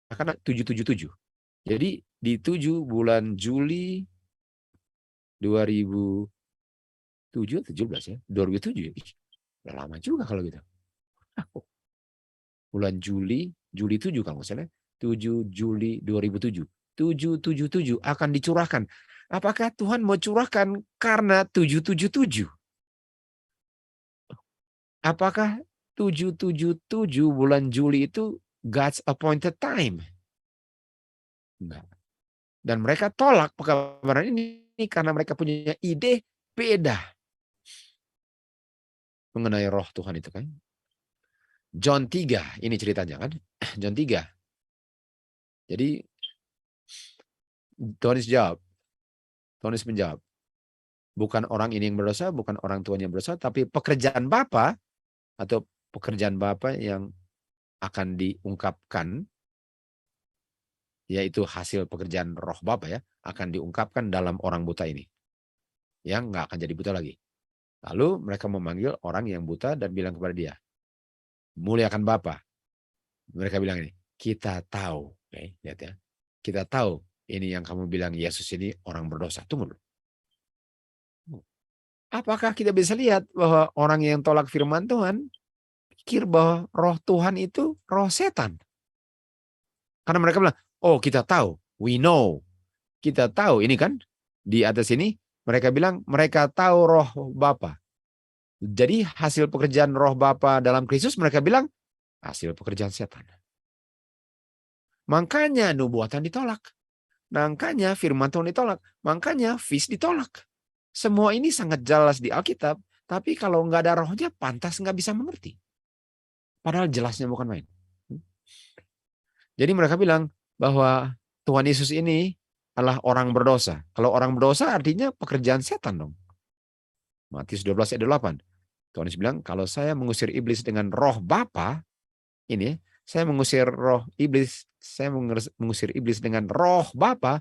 Speaker 1: akan 777. Jadi di 7 bulan Juli 2007 atau 17 ya, 2007 ya. Udah lama juga kalau gitu. Bulan Juli 7 kalau nggak salah, 7 Juli 2007. 777 akan dicurahkan. Apakah Tuhan mau curahkan karena 777? Apakah 777 bulan Juli itu God's appointed time? Enggak. Dan mereka tolak pekabaran ini karena mereka punya ide beda mengenai roh Tuhan itu kan. John 3, ini ceritanya kan. John 3. Jadi Tuhan jawab. Tuhan menjawab. Bukan orang ini yang berdosa, bukan orang tuanya yang berdosa, tapi pekerjaan Bapa atau pekerjaan Bapa yang akan diungkapkan yaitu hasil pekerjaan roh Bapa ya, akan diungkapkan dalam orang buta ini. Yang nggak akan jadi buta lagi. Lalu mereka memanggil orang yang buta dan bilang kepada dia, muliakan Bapa. Mereka bilang ini, kita tahu. Oke, lihat ya. Kita tahu ini yang kamu bilang Yesus ini orang berdosa. Tunggu dulu. Apakah kita bisa lihat bahwa orang yang tolak firman Tuhan pikir bahwa roh Tuhan itu roh setan? Karena mereka bilang, oh kita tahu, we know. Kita tahu, ini kan di atas ini mereka bilang mereka tahu roh Bapa. Jadi hasil pekerjaan roh Bapa dalam Kristus mereka bilang hasil pekerjaan setan. Makanya nubuatan ditolak. Makanya firman Tuhan ditolak. Makanya feast ditolak. Semua ini sangat jelas di Alkitab. Tapi kalau nggak ada rohnya, pantas nggak bisa mengerti. Padahal jelasnya bukan main. Jadi mereka bilang bahwa Tuhan Yesus ini adalah orang berdosa. Kalau orang berdosa artinya pekerjaan setan dong. Matius 12 ayat 8. Tuhan Yesus bilang, kalau saya mengusir iblis dengan roh Bapa, ini saya mengusir roh iblis, saya mengusir iblis dengan roh Bapa,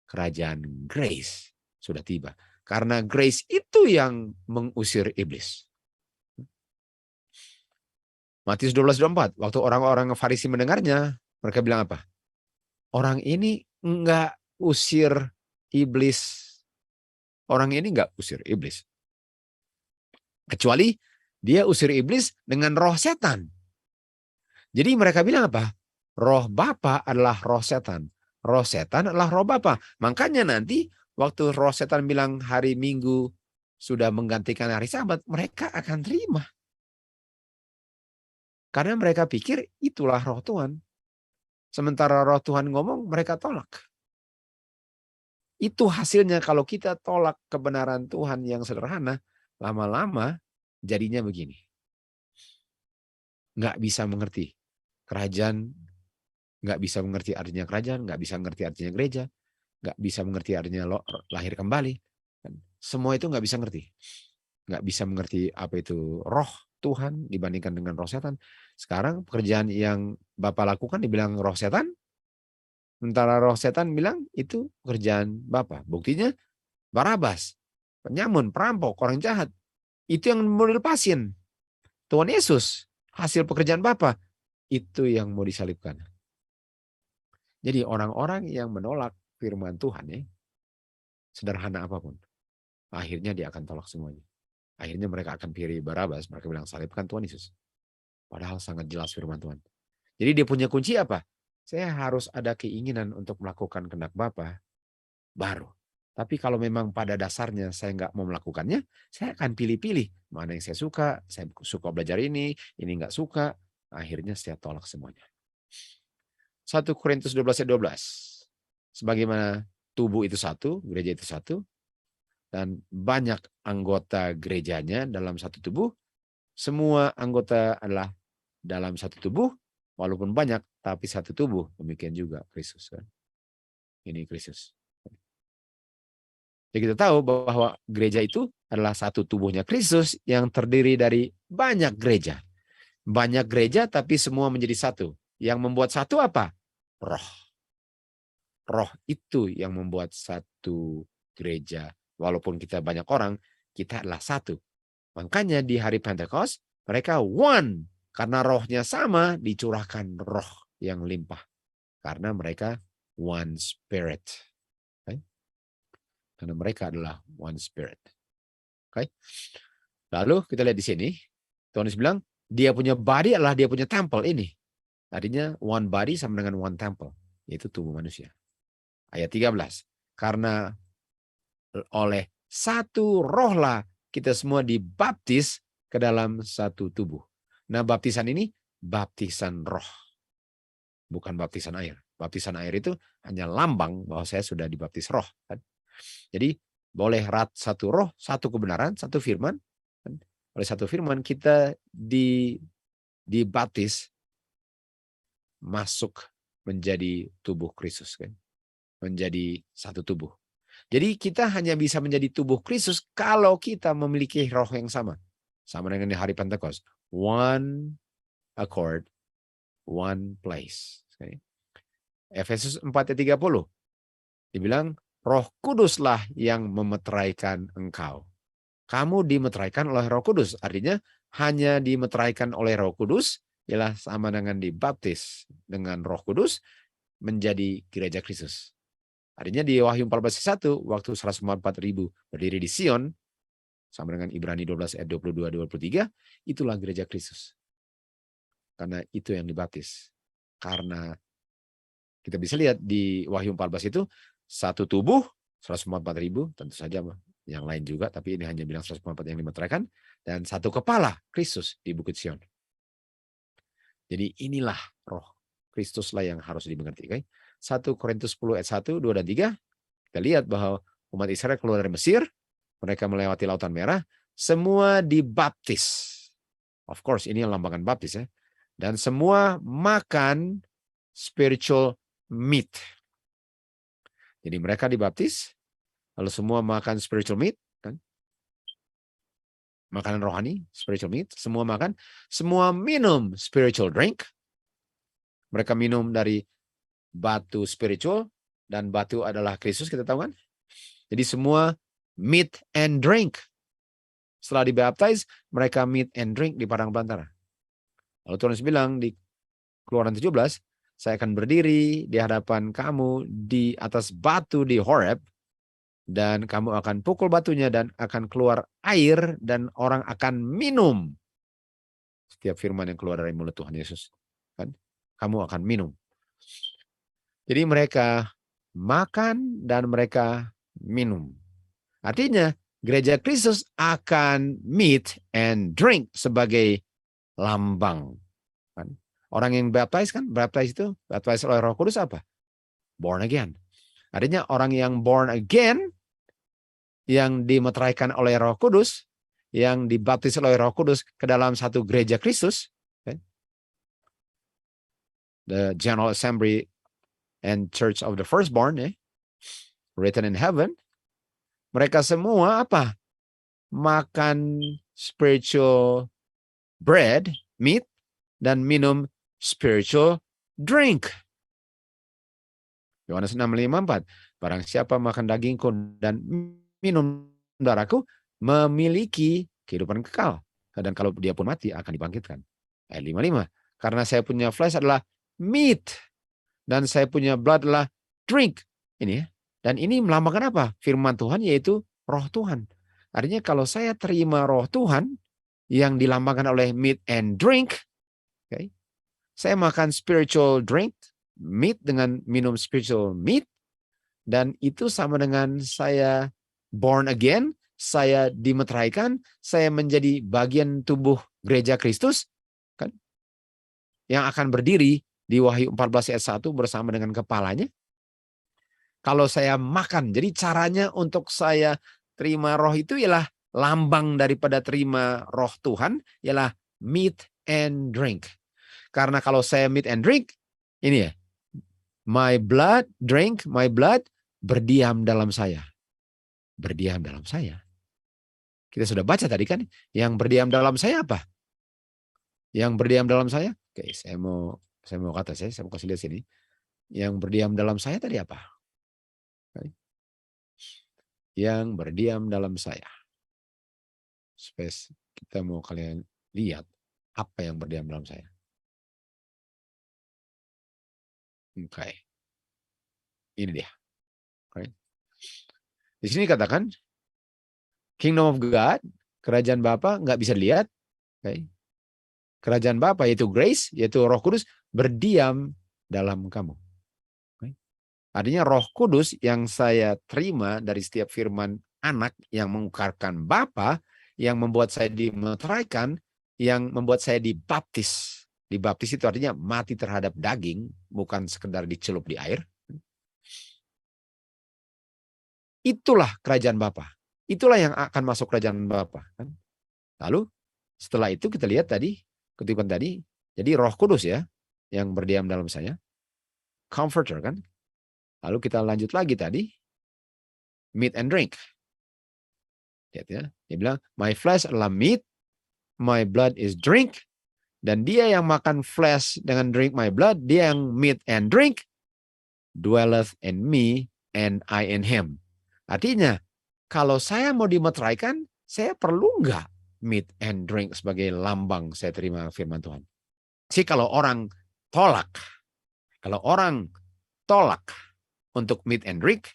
Speaker 1: kerajaan grace sudah tiba. Karena grace itu yang mengusir iblis. Matius 12:24, waktu orang-orang Farisi mendengarnya, mereka bilang apa? Orang ini enggak usir iblis. Orang ini enggak usir iblis. Kecuali dia usir iblis dengan roh setan. Jadi mereka bilang apa? Roh Bapa adalah roh setan. Roh setan adalah roh Bapa. Makanya nanti waktu roh setan bilang hari Minggu sudah menggantikan hari Sabat, mereka akan terima. Karena mereka pikir itulah roh Tuhan. Sementara roh Tuhan ngomong, mereka tolak. Itu hasilnya kalau kita tolak kebenaran Tuhan yang sederhana, lama-lama jadinya begini. Nggak bisa mengerti. Kerajaan nggak bisa mengerti artinya kerajaan, nggak bisa mengerti artinya gereja, nggak bisa mengerti artinya lahir kembali. Semua itu nggak bisa ngerti. Nggak bisa mengerti apa itu roh Tuhan dibandingkan dengan roh setan. Sekarang pekerjaan yang Bapak lakukan dibilang roh setan, sementara roh setan bilang itu pekerjaan Bapak. Buktinya Barabas, penyamun, perampok, orang jahat. Itu yang mau dilepasin. Tuhan Yesus, hasil pekerjaan Bapa, itu yang mau disalibkan. Jadi orang-orang yang menolak firman Tuhan ya, sederhana apapun, akhirnya dia akan tolak semuanya. Akhirnya mereka akan pilih Barabas, mereka bilang salibkan Tuhan Yesus. Padahal sangat jelas firman Tuhan. Jadi dia punya kunci apa? Saya harus ada keinginan untuk melakukan kehendak Bapa, baru. Tapi kalau memang pada dasarnya saya nggak mau melakukannya, saya akan pilih-pilih. Mana yang saya suka belajar ini nggak suka. Akhirnya saya tolak semuanya. 1 Korintus 12 ayat 12. Sebagaimana tubuh itu satu, gereja itu satu, dan banyak anggota gerejanya dalam satu tubuh, semua anggota adalah dalam satu tubuh, walaupun banyak, tapi satu tubuh. Demikian juga Kristus. Kan? Ini Kristus. Jadi kita tahu bahwa gereja itu adalah satu tubuhnya Kristus yang terdiri dari banyak gereja. Banyak gereja tapi semua menjadi satu. Yang membuat satu apa? Roh. Roh itu yang membuat satu gereja. Walaupun kita banyak orang, kita adalah satu. Makanya di hari Pentecost mereka one. Karena rohnya sama, dicurahkan roh yang limpah. Karena mereka one spirit. Okay? Karena mereka adalah one spirit. Okay? Lalu kita lihat di sini, Tuhan Yesus bilang, dia punya body adalah dia punya temple ini. Artinya one body sama dengan one temple, yaitu tubuh manusia. Ayat 13, karena oleh satu rohlah kita semua dibaptis ke dalam satu tubuh. Nah, baptisan ini baptisan roh, bukan baptisan air. Baptisan air itu hanya lambang bahwa saya sudah dibaptis roh. Kan? Jadi boleh satu roh, satu kebenaran, satu firman. Kan? Oleh satu firman kita dibaptis masuk menjadi tubuh Kristus. Kan? Menjadi satu tubuh. Jadi kita hanya bisa menjadi tubuh Kristus kalau kita memiliki roh yang sama. Sama dengan di hari Pentecost. One accord, one place. Okay. Efesus 4 ayat 30. Dibilang, Roh Kuduslah yang memeteraikan engkau. Kamu dimeteraikan oleh Roh Kudus. Artinya hanya dimeteraikan oleh Roh Kudus ialah sama dengan dibaptis dengan Roh Kudus menjadi gereja Kristus. Artinya di Wahyu 14:1 waktu 144.000 berdiri di Sion sama dengan Ibrani 12 ayat 22-23, itulah gereja Kristus. Karena itu yang dibaptis. Karena kita bisa lihat di Wahyu 14 itu satu tubuh 144.000, tentu saja yang lain juga, tapi ini hanya bilang 144 yang dimeteraikan, dan satu kepala Kristus di Bukit Sion. Jadi inilah roh Kristuslah yang harus dimengerti. Okay? 1 Korintus 10 ayat 1, 2, dan 3, kita lihat bahwa umat Israel keluar dari Mesir, mereka melewati Lautan Merah, semua dibaptis. Of course, ini lambangkan baptis ya. Dan semua makan spiritual meat. Jadi mereka dibaptis, lalu semua makan spiritual meat, kan? Makanan rohani, spiritual meat, semua makan, semua minum spiritual drink. Mereka minum dari batu spiritual, dan batu adalah Kristus, kita tahu kan? Jadi semua meat and drink. Setelah dibaptis, mereka meat and drink di padang belantara. Lalu Tuhan Yesus bilang di Keluaran 17, saya akan berdiri di hadapan kamu di atas batu di Horeb, dan kamu akan pukul batunya dan akan keluar air, dan orang akan minum setiap firman yang keluar dari mulut Tuhan Yesus. Kan? Kamu akan minum. Jadi mereka makan dan mereka minum. Artinya gereja Kristus akan meat and drink sebagai lambang. Kan? Orang yang baptis kan, baptis oleh Roh Kudus apa? Born again. Artinya orang yang born again, yang dimeteraikan oleh Roh Kudus, yang dibaptis oleh Roh Kudus ke dalam satu gereja Kristus, okay? The General Assembly and Church of the Firstborn, written in heaven, mereka semua apa? Makan spiritual bread, meat, dan minum spiritual drink. Yohanes 6:54. Barang siapa makan dagingku dan minum darahku memiliki kehidupan kekal. Dan kalau dia pun mati akan dibangkitkan. Ayat 55. Karena saya punya flesh adalah meat dan saya punya blood adalah drink. Ini ya. Dan ini melambangkan apa? Firman Tuhan, yaitu roh Tuhan. Artinya kalau saya terima roh Tuhan yang dilambangkan oleh meat and drink, okay, saya makan spiritual drink, meat dengan minum spiritual meat, dan itu sama dengan saya born again, saya dimeteraikan, saya menjadi bagian tubuh gereja Kristus, kan? Yang akan berdiri di Wahyu 14 ayat 1 bersama dengan kepalanya. Kalau saya makan, jadi caranya untuk saya terima roh itu ialah lambang daripada terima roh Tuhan, ialah meat and drink. Karena kalau saya meat and drink, ini ya, my blood, drink, my blood, berdiam dalam saya. Berdiam dalam saya. Kita sudah baca tadi kan, yang berdiam dalam saya apa? Yang berdiam dalam saya, oke, saya mau kata saya mau kasih lihat sini. Yang berdiam dalam saya tadi apa? Oke. Yang berdiam dalam saya. Space, kita mau kalian lihat apa yang berdiam dalam saya. Oke. Ini dia. Oke. Di sini katakan Kingdom of God, kerajaan Bapa nggak bisa dilihat. Okay. Kerajaan Bapa yaitu grace, yaitu Roh Kudus berdiam dalam kamu. Okay. Artinya Roh Kudus yang saya terima dari setiap firman anak yang mengukarkan Bapa, yang membuat saya dimeteraikan, yang membuat saya dibaptis. Dibaptis itu artinya mati terhadap daging, bukan sekedar dicelup di air. Itulah kerajaan Bapa. Itulah yang akan masuk kerajaan Bapa. Kan? Lalu setelah itu kita lihat tadi, kutipan tadi, jadi Roh Kudus ya, yang berdiam dalam saya. Comforter kan. Lalu kita lanjut lagi tadi, meat and drink. Lihat ya, dia bilang, my flesh adalah meat, my blood is drink. Dan dia yang makan flesh dengan drink my blood, dia yang meat and drink. dwelleth in me and I in him. Artinya, kalau saya mau dimeteraikan, saya perlu nggak meat and drink sebagai lambang saya terima firman Tuhan. Jadi kalau orang tolak untuk meat and drink,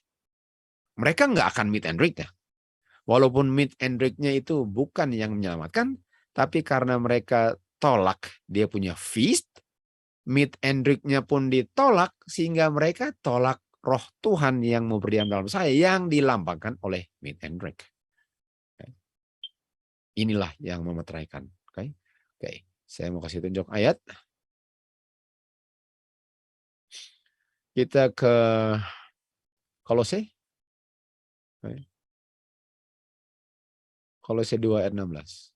Speaker 1: mereka nggak akan meat and drink ya. Walaupun meat and drink-nya itu bukan yang menyelamatkan, tapi karena mereka tolak dia punya feast, meat and drink-nya pun ditolak, sehingga mereka tolak roh Tuhan yang mau berdiam dalam saya, yang dilambangkan oleh meat and drink. Inilah yang memeteraikan. Oke. Saya mau kasih tunjuk ayat. Kita ke Kolose. Kolose 2 ayat 16.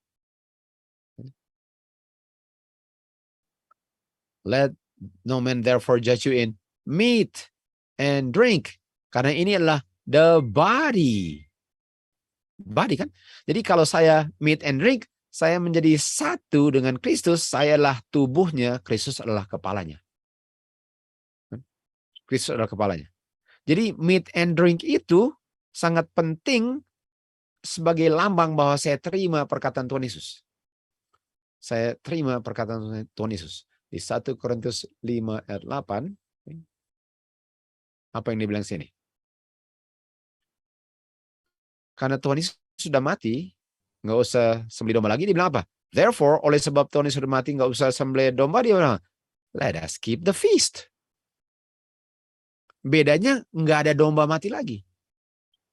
Speaker 1: Let no man therefore judge you in meat and drink. Karena ini adalah the body. Body kan? Jadi kalau saya meat and drink, saya menjadi satu dengan Kristus, saya adalah tubuhnya, Kristus adalah kepalanya. Kristus adalah kepalanya. Jadi meat and drink itu sangat penting sebagai lambang bahwa saya terima perkataan Tuhan Yesus. Saya terima perkataan Tuhan Yesus. Di 1 Korintus 5 ayat 8, apa yang dibilang sini? Karena Tuhan Yesus sudah mati, nggak usah sembelih domba lagi. Dibilang apa? Therefore, oleh sebab Tuhan Yesus sudah mati, nggak usah sembelih domba. Dia bilang, let us keep the feast. Bedanya nggak ada domba mati lagi.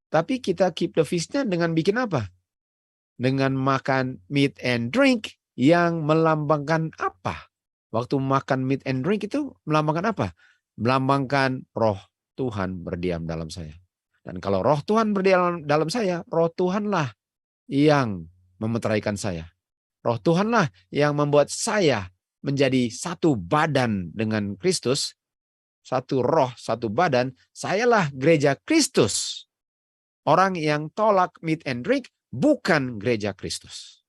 Speaker 1: Tapi kita keep the feast-nya dengan bikin apa? Dengan makan meat and drink yang melambangkan apa? Waktu makan meat and drink itu melambangkan apa? Melambangkan roh Tuhan berdiam dalam saya. Dan kalau roh Tuhan berdiam dalam saya, roh Tuhanlah yang memeteraikan saya. Roh Tuhanlah yang membuat saya menjadi satu badan dengan Kristus. Satu roh, satu badan. Sayalah gereja Kristus. Orang yang tolak meat and drink bukan gereja Kristus.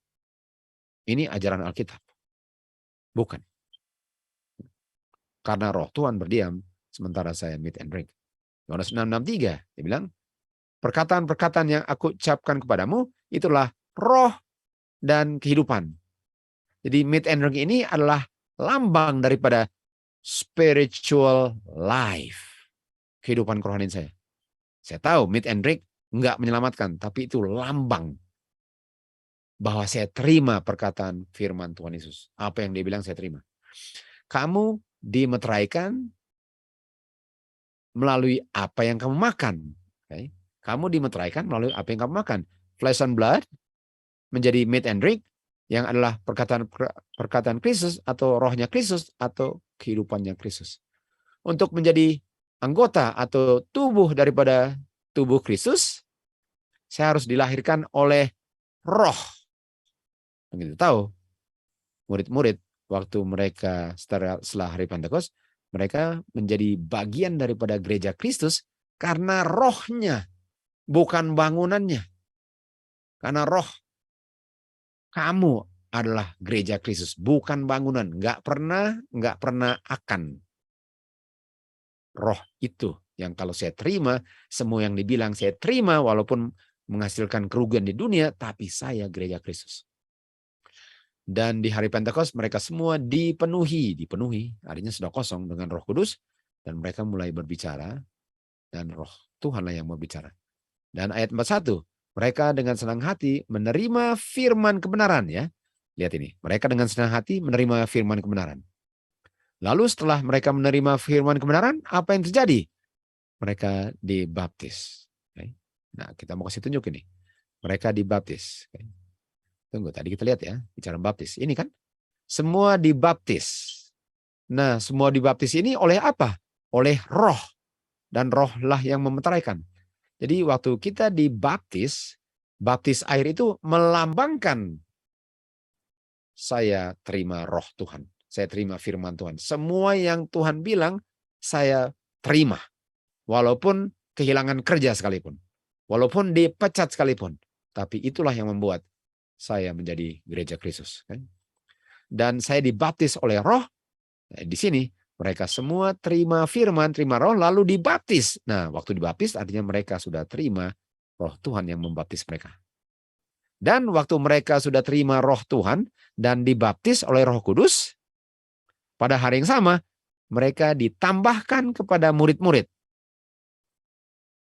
Speaker 1: Ini ajaran Alkitab. Bukan. Karena roh Tuhan berdiam, sementara saya meat and drink. Yohanes 6:63, dia bilang, perkataan-perkataan yang aku ucapkan kepadamu, itulah roh dan kehidupan. Jadi meat and drink ini adalah lambang daripada spiritual life. Kehidupan kerohanian saya. Saya tahu meat and drink enggak menyelamatkan, tapi itu lambang bahwa saya terima perkataan firman Tuhan Yesus. Apa yang dia bilang saya terima. Kamu dimeteraikan melalui apa yang kamu makan. Okay. Kamu dimeteraikan melalui apa yang kamu makan. Flesh and blood menjadi meat and drink yang adalah perkataan Kristus atau rohnya Kristus atau kehidupannya Kristus. Untuk menjadi anggota atau tubuh daripada tubuh Kristus, saya harus dilahirkan oleh roh. Begitu tahu, murid-murid waktu mereka setelah hari Pentekost, mereka menjadi bagian daripada gereja Kristus karena rohnya, bukan bangunannya. Karena roh, kamu adalah gereja Kristus, bukan bangunan. Nggak pernah akan. Roh itu yang kalau saya terima, semua yang dibilang saya terima walaupun menghasilkan kerugian di dunia, tapi saya gereja Kristus. Dan di hari Pentakost mereka semua dipenuhi, artinya sudah kosong dengan Roh Kudus, dan mereka mulai berbicara, dan Roh Tuhanlah yang berbicara. Dan ayat 41, mereka dengan senang hati menerima firman kebenaran, ya. Lihat ini, mereka dengan senang hati menerima firman kebenaran. Lalu setelah mereka menerima firman kebenaran, apa yang terjadi? Mereka dibaptis. Nah, kita mau kasih tunjuk ini. Mereka dibaptis. Tunggu, tadi kita lihat ya, bicara baptis. Ini kan, semua dibaptis. Nah, semua dibaptis ini oleh apa? Oleh roh. Dan rohlah yang memeteraikan. Jadi waktu kita dibaptis, baptis air itu melambangkan saya terima roh Tuhan. Saya terima firman Tuhan. Semua yang Tuhan bilang, saya terima. Walaupun kehilangan kerja sekalipun. Walaupun dipecat sekalipun. Tapi itulah yang membuat saya menjadi gereja Kristus. Dan saya dibaptis oleh roh. Di sini Mereka semua terima firman, terima roh, lalu dibaptis. Nah, waktu dibaptis artinya mereka sudah terima roh Tuhan yang membaptis mereka. Dan waktu mereka sudah terima roh Tuhan dan dibaptis oleh Roh Kudus, pada hari yang sama, mereka ditambahkan kepada murid-murid.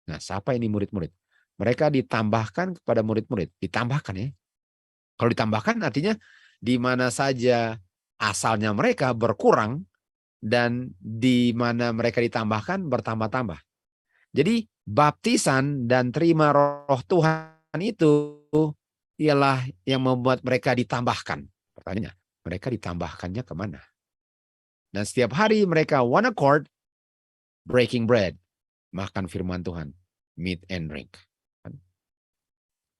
Speaker 1: Nah, siapa ini murid-murid? Mereka ditambahkan kepada murid-murid. Ditambahkan ya. Kalau ditambahkan artinya di mana saja asalnya mereka berkurang, dan di mana mereka ditambahkan bertambah-tambah. Jadi baptisan dan terima roh Tuhan itu ialah yang membuat mereka ditambahkan. Pertanyaannya, mereka ditambahkannya kemana? Dan setiap hari mereka one accord, breaking bread, makan firman Tuhan, meat and drink.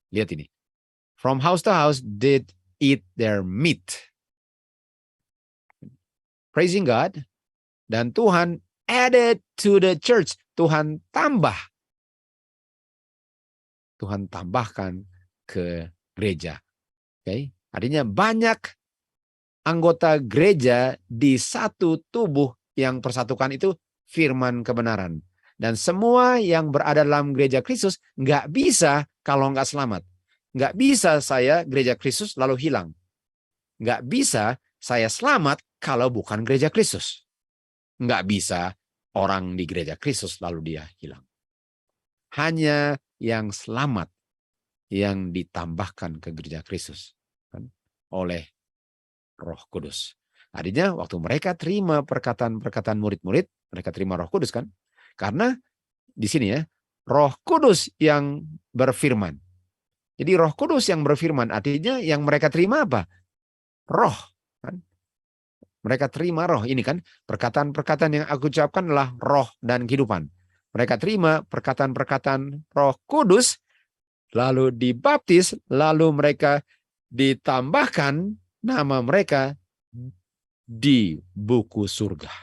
Speaker 1: Lihat ini. From house to house did eat their meat. Praising God. Dan Tuhan added to the church. Tuhan tambah. Tuhan tambahkan ke gereja. Okay? Artinya banyak anggota gereja di satu tubuh yang persatukan itu firman kebenaran. Dan semua yang berada dalam gereja Kristus nggak bisa kalau nggak selamat. Nggak bisa saya gereja Kristus lalu hilang. Nggak bisa saya selamat kalau bukan gereja Kristus. Nggak bisa orang di gereja Kristus lalu dia hilang. Hanya yang selamat yang ditambahkan ke gereja Kristus oleh Roh Kudus. Artinya waktu mereka terima perkataan murid-murid, mereka terima Roh Kudus kan? Karena di sini ya, Roh Kudus yang berfirman. Jadi Roh Kudus yang berfirman artinya yang mereka terima apa? Roh. Kan? Mereka terima roh. Ini kan perkataan-perkataan yang aku ucapkan adalah roh dan kehidupan. Mereka terima perkataan-perkataan Roh Kudus, lalu dibaptis, lalu mereka ditambahkan nama mereka di buku surga.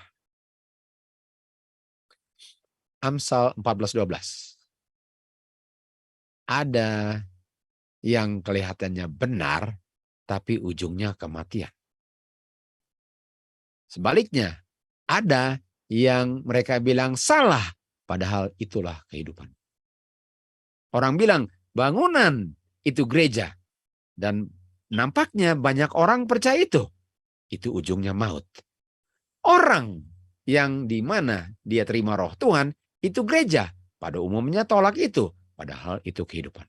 Speaker 1: Amsal 14:12. Ada yang kelihatannya benar, tapi ujungnya kematian. Sebaliknya, ada yang mereka bilang salah, padahal itulah kehidupan. Orang bilang bangunan itu gereja, dan nampaknya banyak orang percaya itu. Itu ujungnya maut. Orang yang di mana dia terima roh Tuhan, itu gereja. Pada umumnya tolak itu, padahal itu kehidupan.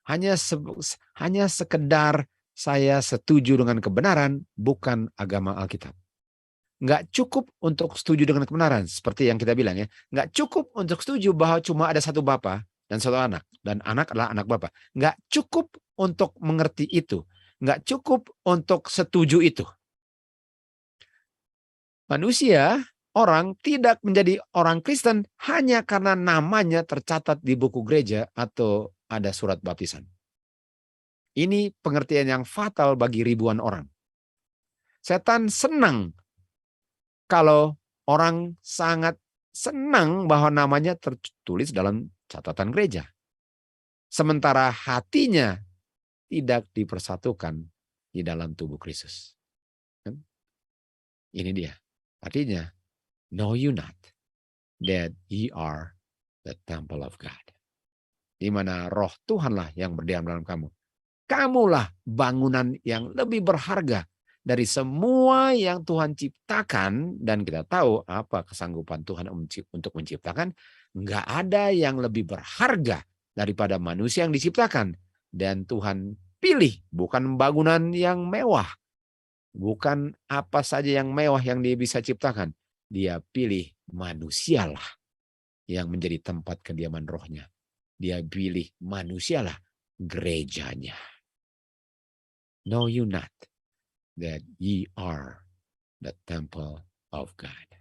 Speaker 1: Hanya sekedar saya setuju dengan kebenaran, bukan agama Alkitab. Nggak cukup untuk setuju dengan kebenaran, seperti yang kita bilang ya. Nggak cukup untuk setuju bahwa cuma ada satu bapa dan satu anak, dan anak adalah anak bapa. Nggak cukup untuk mengerti itu. Nggak cukup untuk setuju itu. Manusia, orang tidak menjadi orang Kristen hanya karena namanya tercatat di buku gereja atau ada surat baptisan. Ini pengertian yang fatal bagi ribuan orang. Setan senang kalau orang sangat senang bahwa namanya tertulis dalam catatan gereja. Sementara hatinya tidak dipersatukan di dalam tubuh Kristus. Ini dia. Artinya, know you not that ye are the temple of God. Di mana roh Tuhanlah yang berdiam dalam kamu. Kamulah bangunan yang lebih berharga dari semua yang Tuhan ciptakan, dan kita tahu apa kesanggupan Tuhan untuk menciptakan. Enggak ada yang lebih berharga daripada manusia yang diciptakan. Dan Tuhan pilih bukan bangunan yang mewah, bukan apa saja yang mewah yang dia bisa ciptakan. Dia pilih manusialah yang menjadi tempat kediaman rohnya. Dia pilih manusialah gerejanya. Know you not that ye are the temple of God.